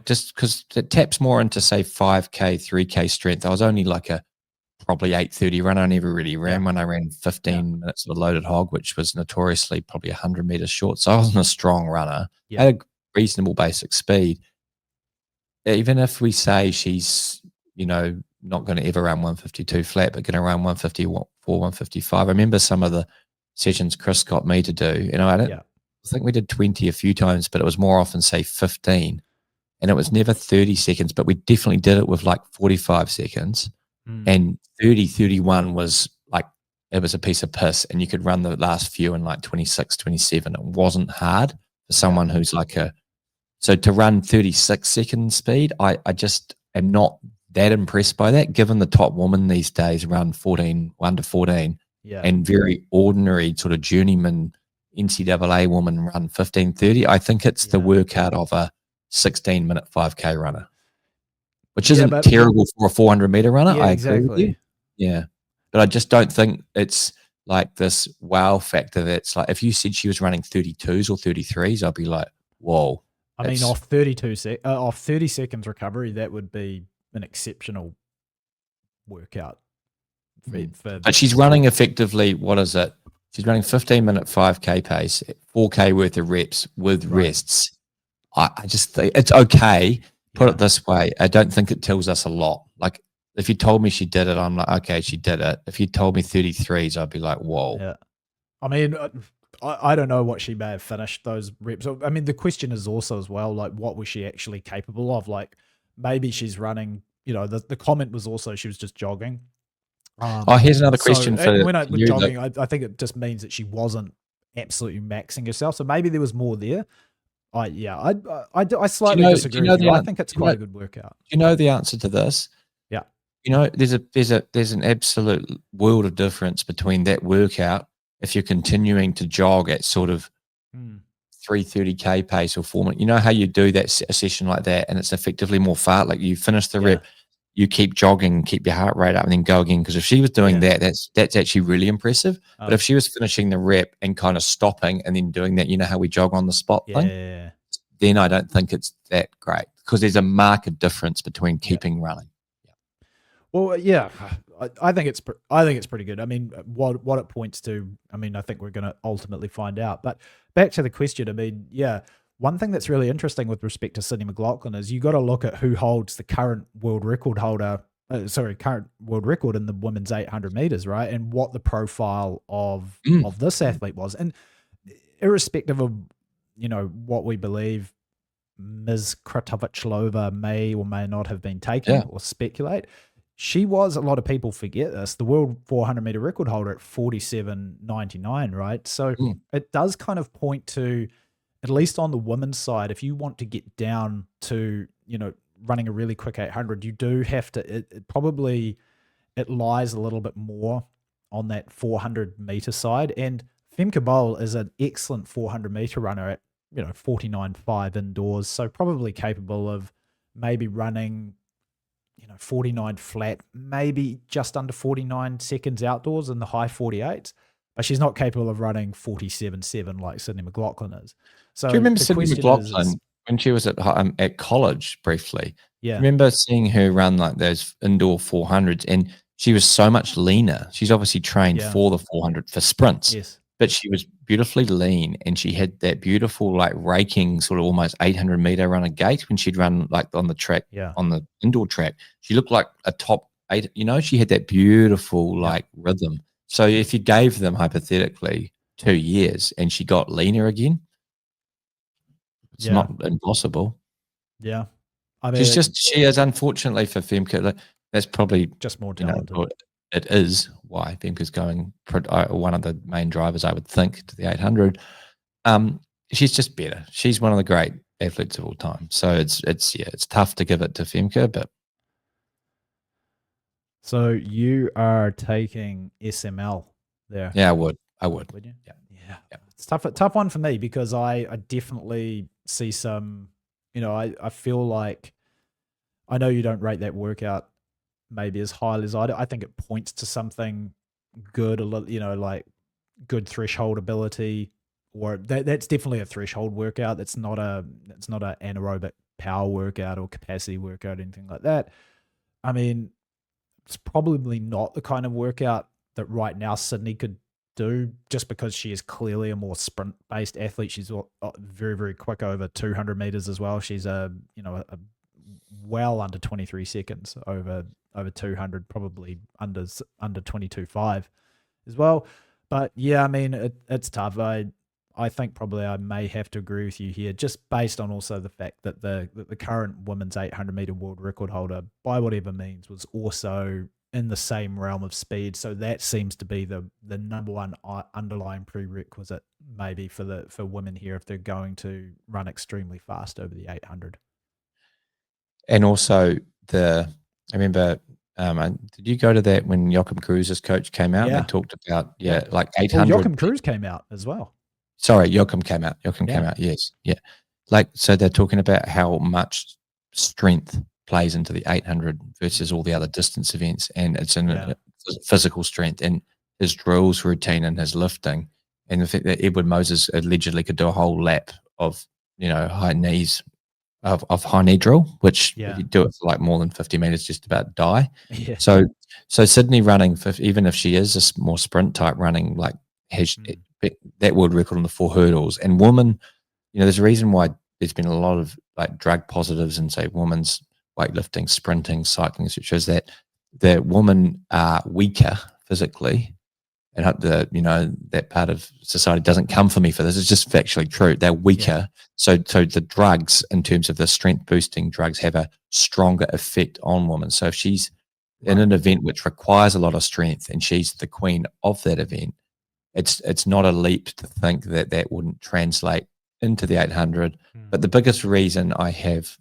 just because it taps more into say 5K, 3K strength. I was only like a probably 8:30 run. I never really ran when I ran 15 minutes of a loaded hog, which was notoriously probably 100 meters short. So I wasn't a strong runner. I had a reasonable basic speed. Even if we say she's, not going to ever run 152 flat, but going to run 154, 155. I remember some of the sessions Chris got me to do. I think we did 20 a few times, but it was more often say 15. And it was never 30 seconds, but we definitely did it with like 45 seconds. And 30, 31 was like, it was a piece of piss. And you could run the last few in like 26, 27. It wasn't hard for someone who's like so to run 36 second speed, I just am not that impressed by that, given the top woman these days run 1 to 14 and very ordinary sort of journeyman NCAA woman run 15:30. I think it's the workout of a 16-minute 5K runner, which isn't terrible for a 400-meter runner. I agree with you. Yeah. But I just don't think it's like this wow factor that's like, if you said she was running 32s or 33s, I'd be like, whoa. I mean, off 30 seconds recovery, that would be an exceptional workout. But she's running effectively, what is it? She's running 15-minute 5K pace, 4K worth of reps with rests. I just think it's okay. Put it this way, I don't think it tells us a lot. Like, if you told me she did it, I'm like, okay, she did it. If you told me 33s, I'd be like, whoa. Yeah. I mean, I don't know what she may have finished those reps. I mean, the question is also as well, like, what was she actually capable of? Like, maybe she's running, the comment was also she was just jogging. Here's another question for when with jogging, I think it just means that she wasn't absolutely maxing herself. So maybe there was more there. I slightly disagree with you. I think it's quite a good workout. Do you know the answer to this? Yeah. There's an absolute world of difference between that workout if you're continuing to jog at sort of 330K pace or 4 minutes. You know how you do a session like that and it's effectively more fart, like you finish the rep, you keep jogging, keep your heart rate up and then go again. Because if she was doing that's actually really impressive. But if she was finishing the rep and kind of stopping and then doing that, you know how we jog on the spot thing? Then I don't think it's that great because there's a marked difference between keeping running. Well, yeah, I think it's pretty good. I mean, what it points to, I mean, I think we're going to ultimately find out. But back to the question, I mean, one thing that's really interesting with respect to Sydney McLaughlin is you got to look at who holds the current world record holder. Current world record in the women's 800 meters, right? And what the profile of this athlete was, and irrespective of what we believe Ms. Kratovic-Lova may or may not have been taken or speculate. She was, a lot of people forget this, the world 400 meter record holder at 47.99, right? So it does kind of point to, at least on the women's side, if you want to get down to, running a really quick 800, you do have to, it lies a little bit more on that 400 meter side. And Femke Bol is an excellent 400 meter runner at, 49.5 indoors. So probably capable of maybe running, 49 flat, maybe just under 49 seconds outdoors in the high 48s. But she's not capable of running 47.7 like Sydney McLaughlin is. So do you remember Sydney McLaughlin when she was at college briefly? Yeah. I remember seeing her run like those indoor 400s, and she was so much leaner. She's obviously trained for the 400 for sprints. Yes. But she was beautifully lean, and she had that beautiful, like raking sort of almost 800-meter runner gait when she'd run like on the track, on the indoor track. She looked like a top 8. She had that beautiful like rhythm. So if you gave them hypothetically 2 years and she got leaner again, it's not impossible. Yeah, I mean, she is, unfortunately for Femke, that's probably just more talented. It is why Femke's going one of the main drivers, I would think, to the 800. She's just better. She's one of the great athletes of all time. So it's tough to give it to Femke, but. So you are taking SML there? Yeah, I would. Would you? Yeah. It's tough one for me because I definitely see some. I feel like I know you don't rate that workout maybe as highly as I do. I think it points to something good, like good threshold ability, or that's definitely a threshold workout. It's not an anaerobic power workout or capacity workout, anything like that. I mean, it's probably not the kind of workout that right now Sydney could do, just because she is clearly a more sprint based athlete. She's very, very quick over 200 meters as well. She's a well under 23 seconds over 200, probably under 22.5 as well. But yeah, I mean, it's tough. I think probably I may have to agree with you here, just based on also the fact that the current women's 800 meter world record holder, by whatever means, was also in the same realm of speed. So that seems to be the number one underlying prerequisite maybe for women here if they're going to run extremely fast over the 800. And also I remember, did you go to that when Joachim Cruz's coach came out? Yeah. They talked about, like 800. Joachim Cruz came out as well. Sorry, Joachim came out. Came out, yes. Yeah. Like, so they're talking about how much strength plays into the 800 versus all the other distance events. And it's in physical strength and his drills routine and his lifting. And the fact that Edward Moses allegedly could do a whole lap of, high knees, of high knee drill, which if you do it for like more than 50 meters, just about die. Yeah. So Sydney running, even if she is a more sprint type running, like has that world record on the 4 hurdles. And women, there's a reason why there's been a lot of like drug positives in, say, women's weightlifting, sprinting, cycling, etc. Is that the women are weaker physically, and that part of society doesn't come for me for this. It's just factually true. They're weaker. So the drugs, in terms of the strength boosting drugs, have a stronger effect on women. So if she's in an event which requires a lot of strength and she's the queen of that event, it's not a leap to think that wouldn't translate into the 800. But the biggest reason I have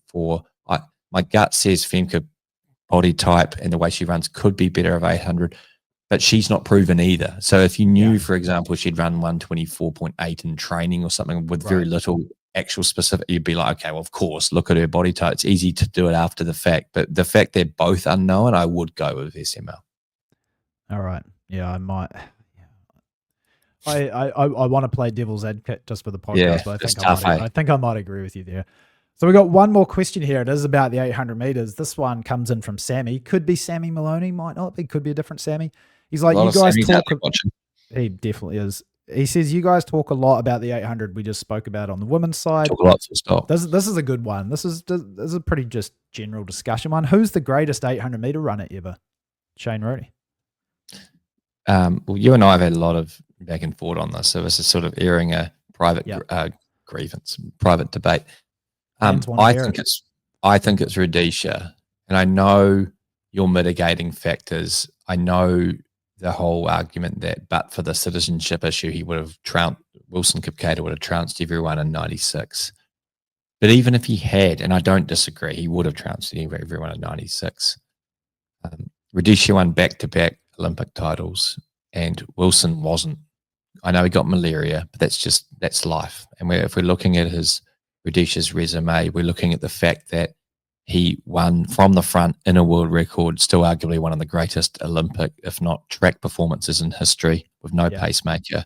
my gut says Femke body type and the way she runs could be better of 800, but she's not proven either. So if you knew, for example, she'd run 124.8 in training or something with very little actual specific, you'd be like, okay, well, of course, look at her body type. It's easy to do it after the fact, but the fact they're both unknown, I would go with SML. All right. Yeah, I might. I want to play devil's advocate just for the podcast, but I think I might agree with you there. So we got one more question here. It is about the 800 meters. This one comes in from Sammy. Could be Sammy Maloney, might not be. Could be a different Sammy. He's like, you guys talk. He definitely is. He says, you guys talk a lot about the 800 we just spoke about on the women's side. Talk a lot, stop. This is a good one. This is a pretty just general discussion one. Who's the greatest 800 meter runner ever? Shane Rohde. Well, you and I have had a lot of back and forth on this, so this is sort of airing a private grievance, private debate. I think it's Rhodesia, and I know your mitigating factors. I know the whole argument that, but for the citizenship issue, he would have trounced Wilson Kipketer would have trounced everyone in '96. But even if he had, and I don't disagree, he would have trounced everyone in '96. Rhodesia won back-to-back Olympic titles, and Wilson wasn't. I know he got malaria, but that's life. And if we're looking at Rhodesia's resume, we're looking at the fact that he won from the front in a world record, still arguably one of the greatest Olympic, if not track performances in history, with no pacemaker.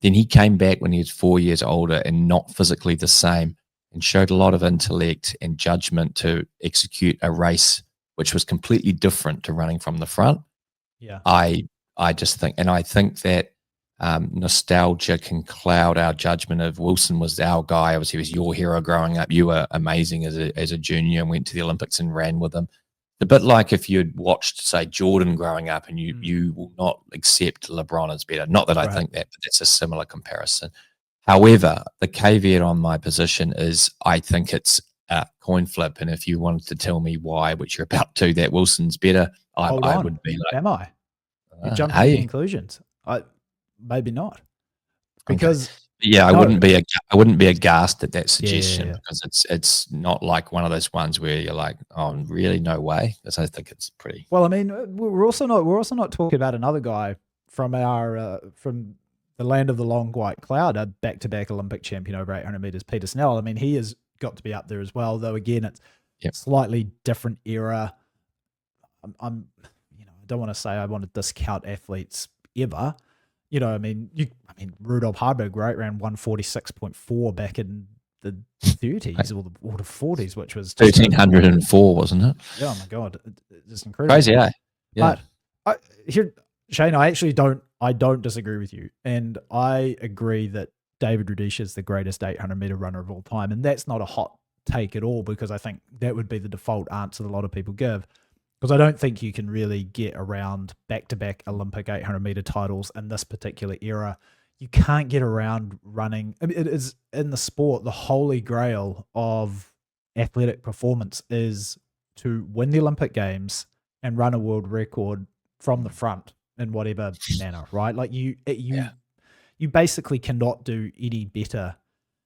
Then he came back when he was 4 years older and not physically the same, and showed a lot of intellect and judgment to execute a race which was completely different to running from the front. Yeah, I just think, and I think that nostalgia can cloud our judgment of Wilson was our guy. Obviously, he was your hero growing up. You were amazing as a junior and went to the Olympics and ran with him. A bit like if you'd watched, say, Jordan growing up, and you will not accept LeBron as better. Not that I think that, but that's a similar comparison. However, the caveat on my position is I think it's a coin flip. And if you wanted to tell me why, which you're about to, that Wilson's better, I would be like, am I? You jumped to conclusions. Maybe not, because I wouldn't be aghast at that suggestion because it's not like one of those ones where you're like, oh, really, no way. Because I think it's pretty. Well, I mean, we're also not talking about another guy from our from the land of the long white cloud, a back-to-back Olympic champion over 800 meters, Peter Snell. I mean, he has got to be up there as well. Though again, slightly different era. I'm I don't want to say I want to discount athletes ever. I mean, Rudolf Harburg, right, ran 146.4 back in the 30s or the 40s, which was just 1304, wasn't it? Oh my god, it's incredible. Crazy, eh? Yeah. But Shane, I actually don't disagree with you, and I agree that David Rudisha is the greatest 800-meter runner of all time, and that's not a hot take at all, because I think that would be the default answer that a lot of people give. Because I don't think you can really get around back-to-back Olympic 800-meter titles in this particular era. You can't get around running. I mean, it is in the sport, the holy grail of athletic performance is to win the Olympic Games and run a world record from the front in whatever manner, right? Like you basically cannot do any better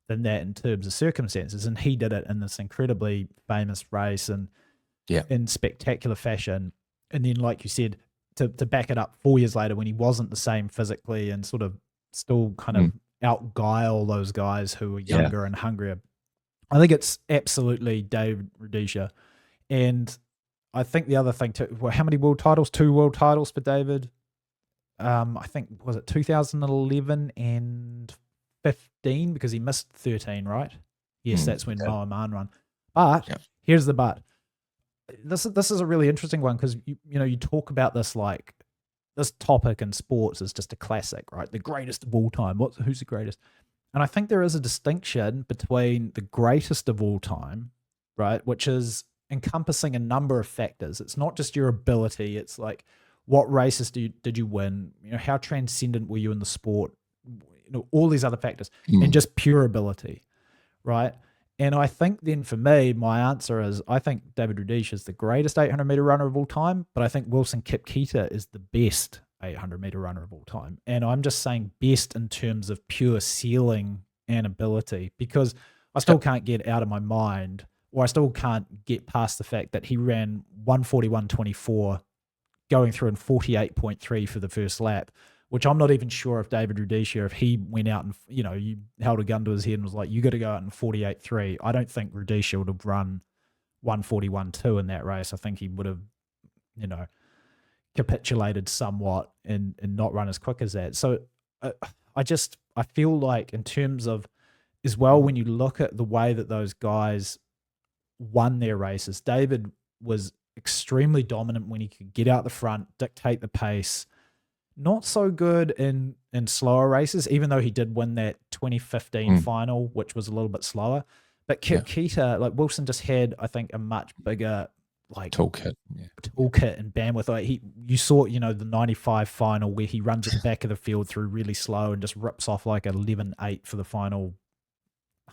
than that in terms of circumstances. And he did it in this incredibly famous race and in spectacular fashion. And then, like you said, to back it up 4 years later when he wasn't the same physically and sort of still kind of outguile those guys who were younger and hungrier. I think it's absolutely David Rudisha. And I think the other thing too, well, how many world titles? 2 world titles for David. I think, was it 2011 and 15, because he missed 13, right? Yes, that's when Mohamed run. But here's the but. This is a really interesting one, because you talk about this, like this topic in sports is just a classic, right? The greatest of all time. Who's the greatest? And I think there is a distinction between the greatest of all time, right, which is encompassing a number of factors. It's not just your ability. It's like, what races did you win? How transcendent were you in the sport? All these other factors, and just pure ability, right? And I think then for me, my answer is, I think David Rudisha is the greatest 800-meter runner of all time, but I think Wilson Kipketer is the best 800-meter runner of all time. And I'm just saying best in terms of pure ceiling and ability, because I still can't get out of my mind, or I still can't get past the fact that he ran 141.24 going through in 48.3 for the first lap, which I'm not even sure if David Rudisha, if he went out and, you held a gun to his head and was like, you got to go out in 48.3. I don't think Rudisha would have run 141.2 in that race. I think he would have, capitulated somewhat and not run as quick as that. So I feel like in terms of, as well, when you look at the way that those guys won their races, David was extremely dominant when he could get out the front, dictate the pace. Not so good in slower races, even though he did win that 2015 final, which was a little bit slower. But Kipketer, like Wilson, just had, I think, a much bigger toolkit and bandwidth. Like you saw, the 95 final where he runs at the back of the field through really slow and just rips off like 11.8 for the final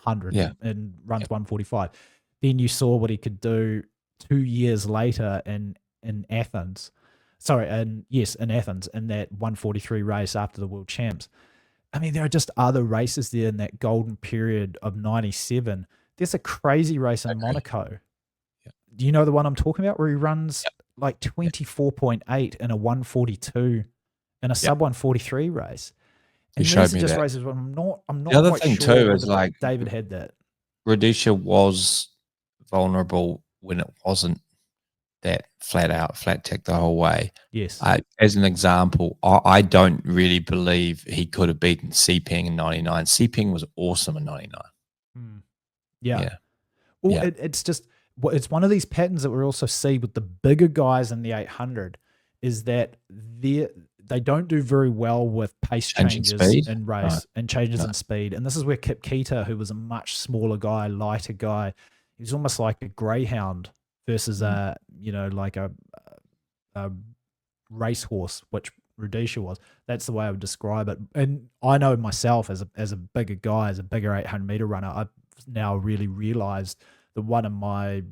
100 and runs 145. Then you saw what he could do 2 years later in Athens. In Athens, in that 143 race after the World Champs. I mean, there are just other races there in that golden period of 97. There's a crazy race in Monaco. Do you know the one I'm talking about, where he runs like 24.8 in a 142 in a sub 143 race? And you showed me just that. Races where I'm not the other quite thing sure too is, like, David had that. Rudisha was vulnerable when it wasn't that flat tick the whole way. Yes. As an example, I don't really believe he could have beaten Sepeng in 99. Sepeng was awesome in 99. Well, it's just, it's one of these patterns that we also see with the bigger guys in the 800, is that they don't do very well with pace changes in race and changes in speed. And this is where Kipketer, who was a much smaller guy, lighter guy, he's almost like a greyhound versus a racehorse, which Rudisha was. That's the way I would describe it. And I know myself as a bigger guy, as a bigger 800-meter runner, I've now really realized that one of my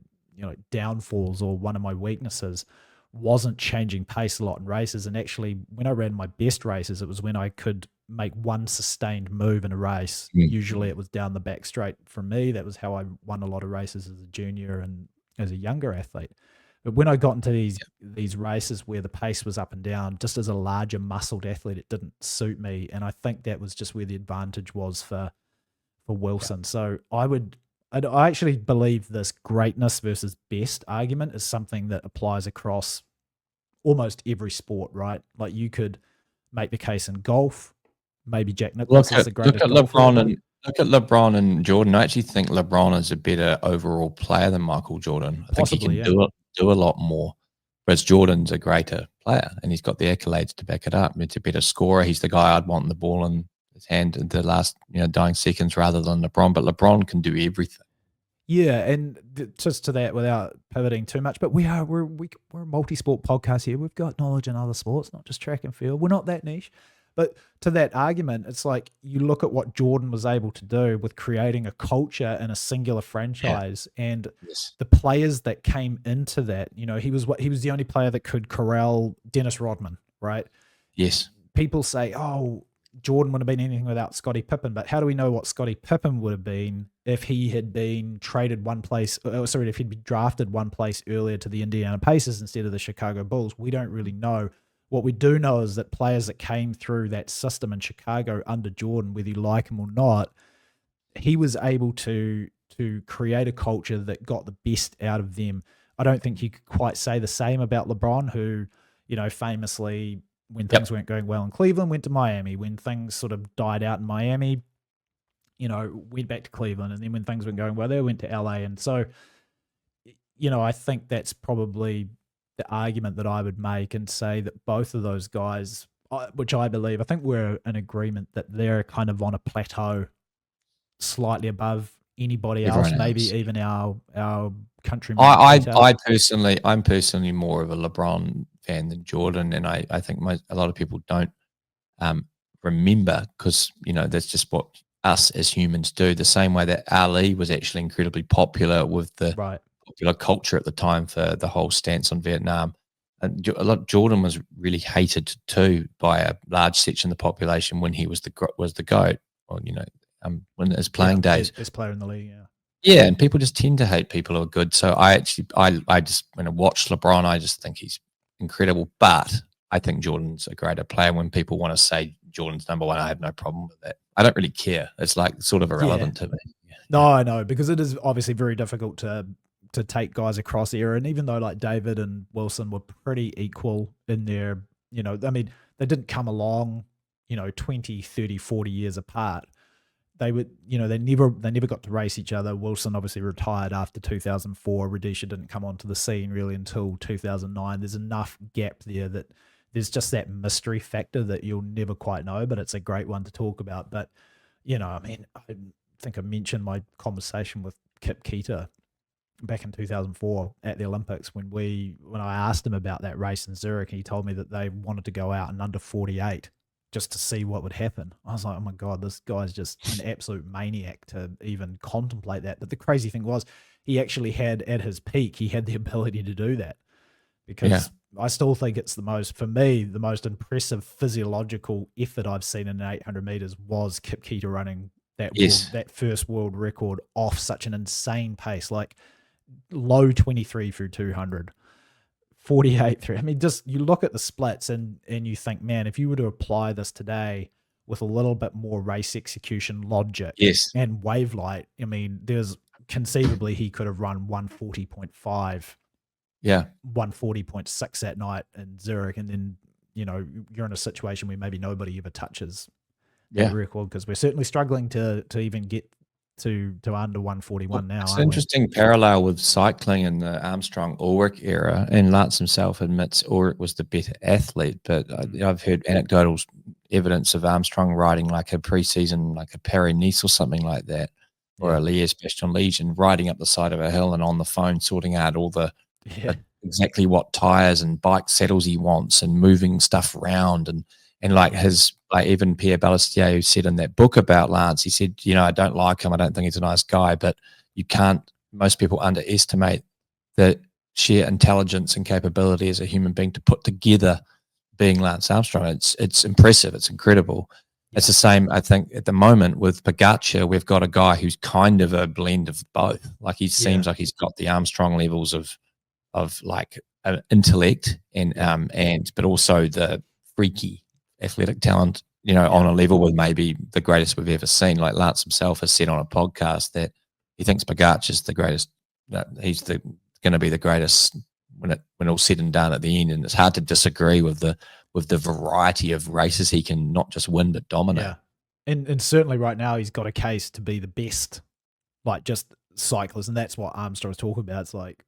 downfalls, or one of my weaknesses, wasn't changing pace a lot in races. And actually, when I ran my best races, it was when I could make one sustained move in a race. Usually it was down the back straight for me. That was how I won a lot of races as a junior and as a younger athlete. But when I got into these races where the pace was up and down, just as a larger muscled athlete, it didn't suit me. And I think that was just where the advantage was for Wilson. So I I actually believe this greatness versus best argument is something that applies across almost every sport, right? Like you could make the case in golf. Maybe Jack Nicklaus is the greatest golfer. Look at LeBron and Jordan. I actually think LeBron is a better overall player than Michael Jordan. I think he can do a lot more. Whereas Jordan's a greater player, and he's got the accolades to back it up. It's a better scorer. He's the guy I'd want the ball in his hand in the last dying seconds rather than LeBron. But LeBron can do everything. Yeah, and just to that, without pivoting too much, but we're a multi-sport podcast here. We've got knowledge in other sports, not just track and field. We're not that niche. But to that argument, it's like you look at what Jordan was able to do with creating a culture in a singular franchise, and the players that came into that. He was the only player that could corral Dennis Rodman, right? Yes. People say, "Oh, Jordan wouldn't have been anything without Scottie Pippen," but how do we know what Scottie Pippen would have been if he had been traded one place? If he'd been drafted one place earlier to the Indiana Pacers instead of the Chicago Bulls? We don't really know. What we do know is that players that came through that system in Chicago under Jordan, whether you like him or not, he was able to create a culture that got the best out of them. I don't think you could quite say the same about LeBron, who, famously, when things weren't going well in Cleveland, went to Miami. When things sort of died out in Miami, went back to Cleveland. And then when things weren't going well there, went to LA. And so, I think that's probably the argument that I would make and say that both of those guys, which I think we're in agreement that they're kind of on a plateau slightly above anybody else, maybe even our countrymen. I'm personally more of a LeBron fan than Jordan, and I think a lot of people don't remember, because that's just what us as humans do. The same way that Ali was actually incredibly popular with the popular culture at the time for the whole stance on Vietnam. And Jordan was really hated too by a large section of the population when he was the GOAT, or when his playing days, best player in the league. Yeah, and people just tend to hate people who are good. So I just when I watch LeBron, I just think he's incredible. But I think Jordan's a greater player. When people want to say Jordan's number one, I have no problem with that. I don't really care. It's like sort of irrelevant to me. Yeah. No, I know, because it is obviously very difficult to take guys across era. And even though like David and Wilson were pretty equal in their, they didn't come along, 20, 30, 40 years apart. They would, they never got to race each other. Wilson obviously retired after 2004. Rudisha didn't come onto the scene really until 2009. There's enough gap there that there's just that mystery factor that you'll never quite know, but it's a great one to talk about. But, I think I mentioned my conversation with Kip Keita back in 2004 at the Olympics when I asked him about that race in Zurich, and he told me that they wanted to go out in under 48 just to see what would happen. I was like, oh my God, this guy's just an absolute maniac to even contemplate that. But the crazy thing was he actually had, at his peak, he had the ability to do that, because I still think it's the most impressive physiological effort I've seen in 800 meters was Kip Keita running that first world record off such an insane pace, like low 23 through 200, 48 through. Just you look at the splits and you think, man, if you were to apply this today with a little bit more race execution logic and wave light, there's conceivably he could have run 140.5, 140.6 that night in Zurich, and then you're in a situation where maybe nobody ever touches that record, because we're certainly struggling to even get to under 141 now. It's an interesting parallel with cycling in the Armstrong Ulrich era, and Lance himself admits Ulrich was the better athlete, but I've heard anecdotal evidence of Armstrong riding like a preseason, like a Paris-Nice or something like that, or a Liège-Bastogne-Liège, and riding up the side of a hill and on the phone sorting out all the exactly what tires and bike saddles he wants and moving stuff around, and even Pierre Ballestier, who said in that book about Lance, he said, I don't like him, I don't think he's a nice guy, but most people underestimate the sheer intelligence and capability as a human being to put together being Lance Armstrong. It's impressive, it's incredible. It's the same, I think, at the moment with Pogacar. We've got a guy who's kind of a blend of both. Like he seems like he's got the Armstrong levels of like intellect but also the freaky athletic talent, on a level with maybe the greatest we've ever seen. Like Lance himself has said on a podcast that he thinks Pogacar is the greatest. That he's going to be the greatest when all's said and done at the end. And it's hard to disagree with the variety of races he can not just win but dominate. Yeah, and certainly right now he's got a case to be the best, like just cyclist, and that's what Armstrong was talking about. It's like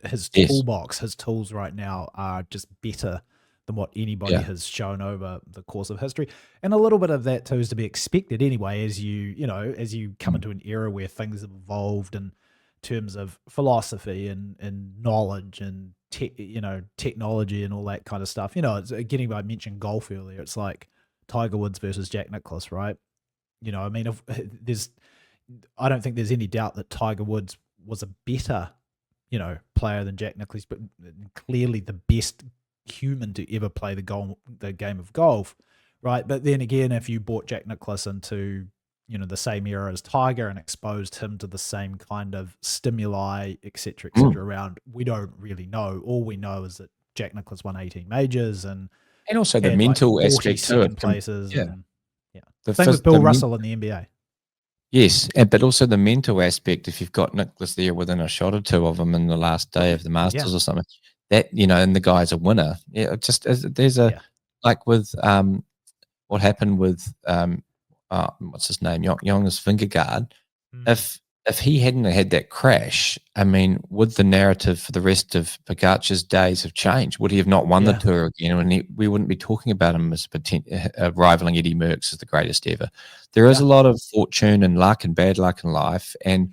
his toolbox, his tools right now are just better than what anybody has shown over the course of history. And a little bit of that too is to be expected anyway, as you come into an era where things have evolved in terms of philosophy and knowledge and technology and all that kind of stuff. It's getting, I mentioned golf earlier. It's like Tiger Woods versus Jack Nicklaus, right? I mean, I don't think there's any doubt that Tiger Woods was a better, player than Jack Nicklaus, but clearly the best human to ever play the game of golf, right? But then again, if you brought Jack Nicklaus into the same era as Tiger and exposed him to the same kind of stimuli, etc., around, we don't really know. All we know is that Jack Nicklaus won 18 majors and also the mental aspect to it. Places. Yeah. And, same with Bill Russell in the NBA. Yes, but also the mental aspect. If you've got Nicklaus there within a shot or two of him in the last day of the Masters or something, that and the guy's a winner. Yeah, just there's like with what happened with what's his name, Jonas Vingegaard. If he hadn't had that crash, I mean, would the narrative for the rest of Pogacar's days have changed? Would he have not won the Tour again? And we wouldn't be talking about him as rivaling Eddie Merckx as the greatest ever. There is a lot of fortune and luck and bad luck in life, and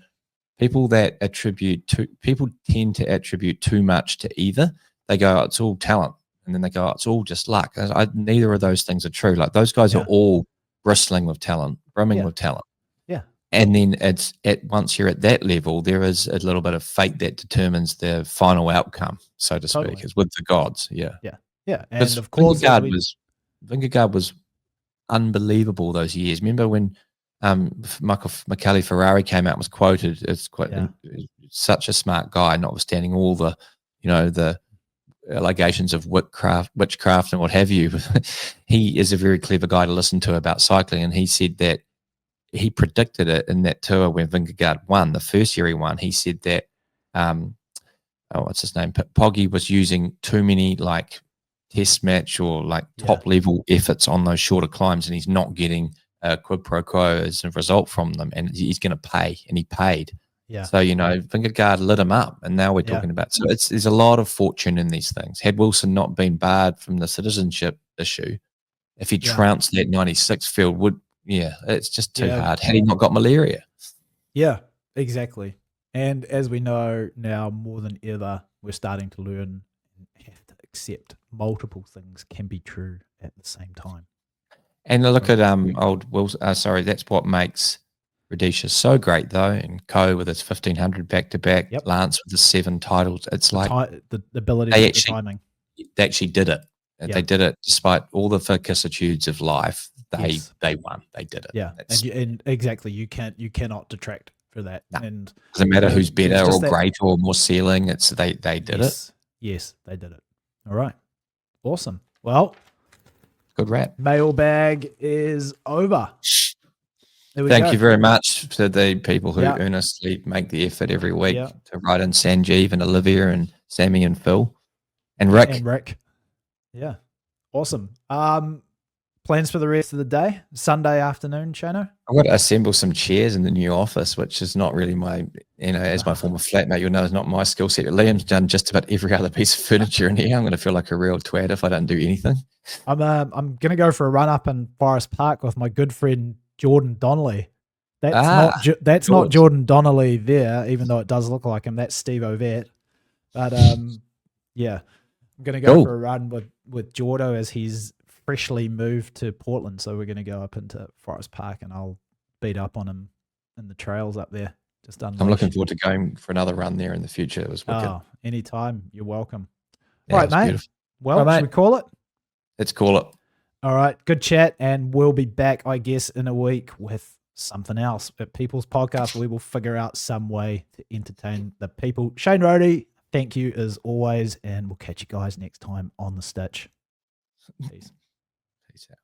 people tend to attribute too much to either. They go, it's all talent, and then they go, it's all just luck. Neither of those things are true. Like those guys are all bristling with talent, brimming with talent. Yeah. And then once you're at that level, there is a little bit of fate that determines the final outcome, so to speak, is with the gods. Yeah. Yeah. Yeah. And of course, Vingegaard was unbelievable those years. Remember when Michele Ferrari came out and was quoted as such a smart guy, notwithstanding all the, the allegations of witchcraft and what have you. He is a very clever guy to listen to about cycling, and he said that he predicted it in that tour when Vingegaard won the first year he won. He said that what's his name, Poggy was using too many like test match or like top level efforts on those shorter climbs, and he's not getting a quid pro quo as a result from them, and he's going to pay, and he paid. Yeah. So, Vingegaard lit him up, and now we're talking about, so there's a lot of fortune in these things. Had Wilson not been barred from the citizenship issue, if he trounced that 96 field, it's just too hard. Had he not got malaria? Yeah, exactly. And as we know now more than ever, we're starting to learn and have to accept multiple things can be true at the same time. And look at old Wilson. That's what makes Rhodesia so great, though, and Co with his 1500 back-to-back, Lance with his 7 titles. It's like the ability to the timing. They actually did it. And they did it despite all the vicissitudes of life. They won. They did it. Yeah, and exactly. You cannot detract for that. No. And doesn't matter who's better or greater or more ceiling. It's they did it. Yes, they did it. All right, awesome. Well, good wrap. Mailbag is over. Thank you very much to the people who earnestly make the effort every week to write in Sanjeev and Olivia and Sammy and Phil and Rick. Yeah. Awesome. Plans for the rest of the day? Sunday afternoon, Shano? I've got to assemble some chairs in the new office, which is not really my, as my former flatmate, you'll know it's not my skill set. Liam's done just about every other piece of furniture in here. I'm going to feel like a real twat if I don't do anything. I'm going to go for a run up in Forest Park with my good friend Jordan Donnelly. That's not Jordan Donnelly there, even though it does look like him. That's Steve Ovett. But yeah. I'm going to go for a run with Jordo as he's freshly moved to Portland. So we're going to go up into Forest Park and I'll beat up on him in the trails up there. I'm looking forward to going for another run there in the future. It was wicked. Oh, anytime. You're welcome. Yeah, all right, mate. Beautiful. Well, should we call it? Let's call it. All right. Good chat. And we'll be back, I guess, in a week with something else. At People's Podcast, we will figure out some way to entertain the people. Shane Rohde, thank you as always, and we'll catch you guys next time on the Stitch. Peace. Peace out.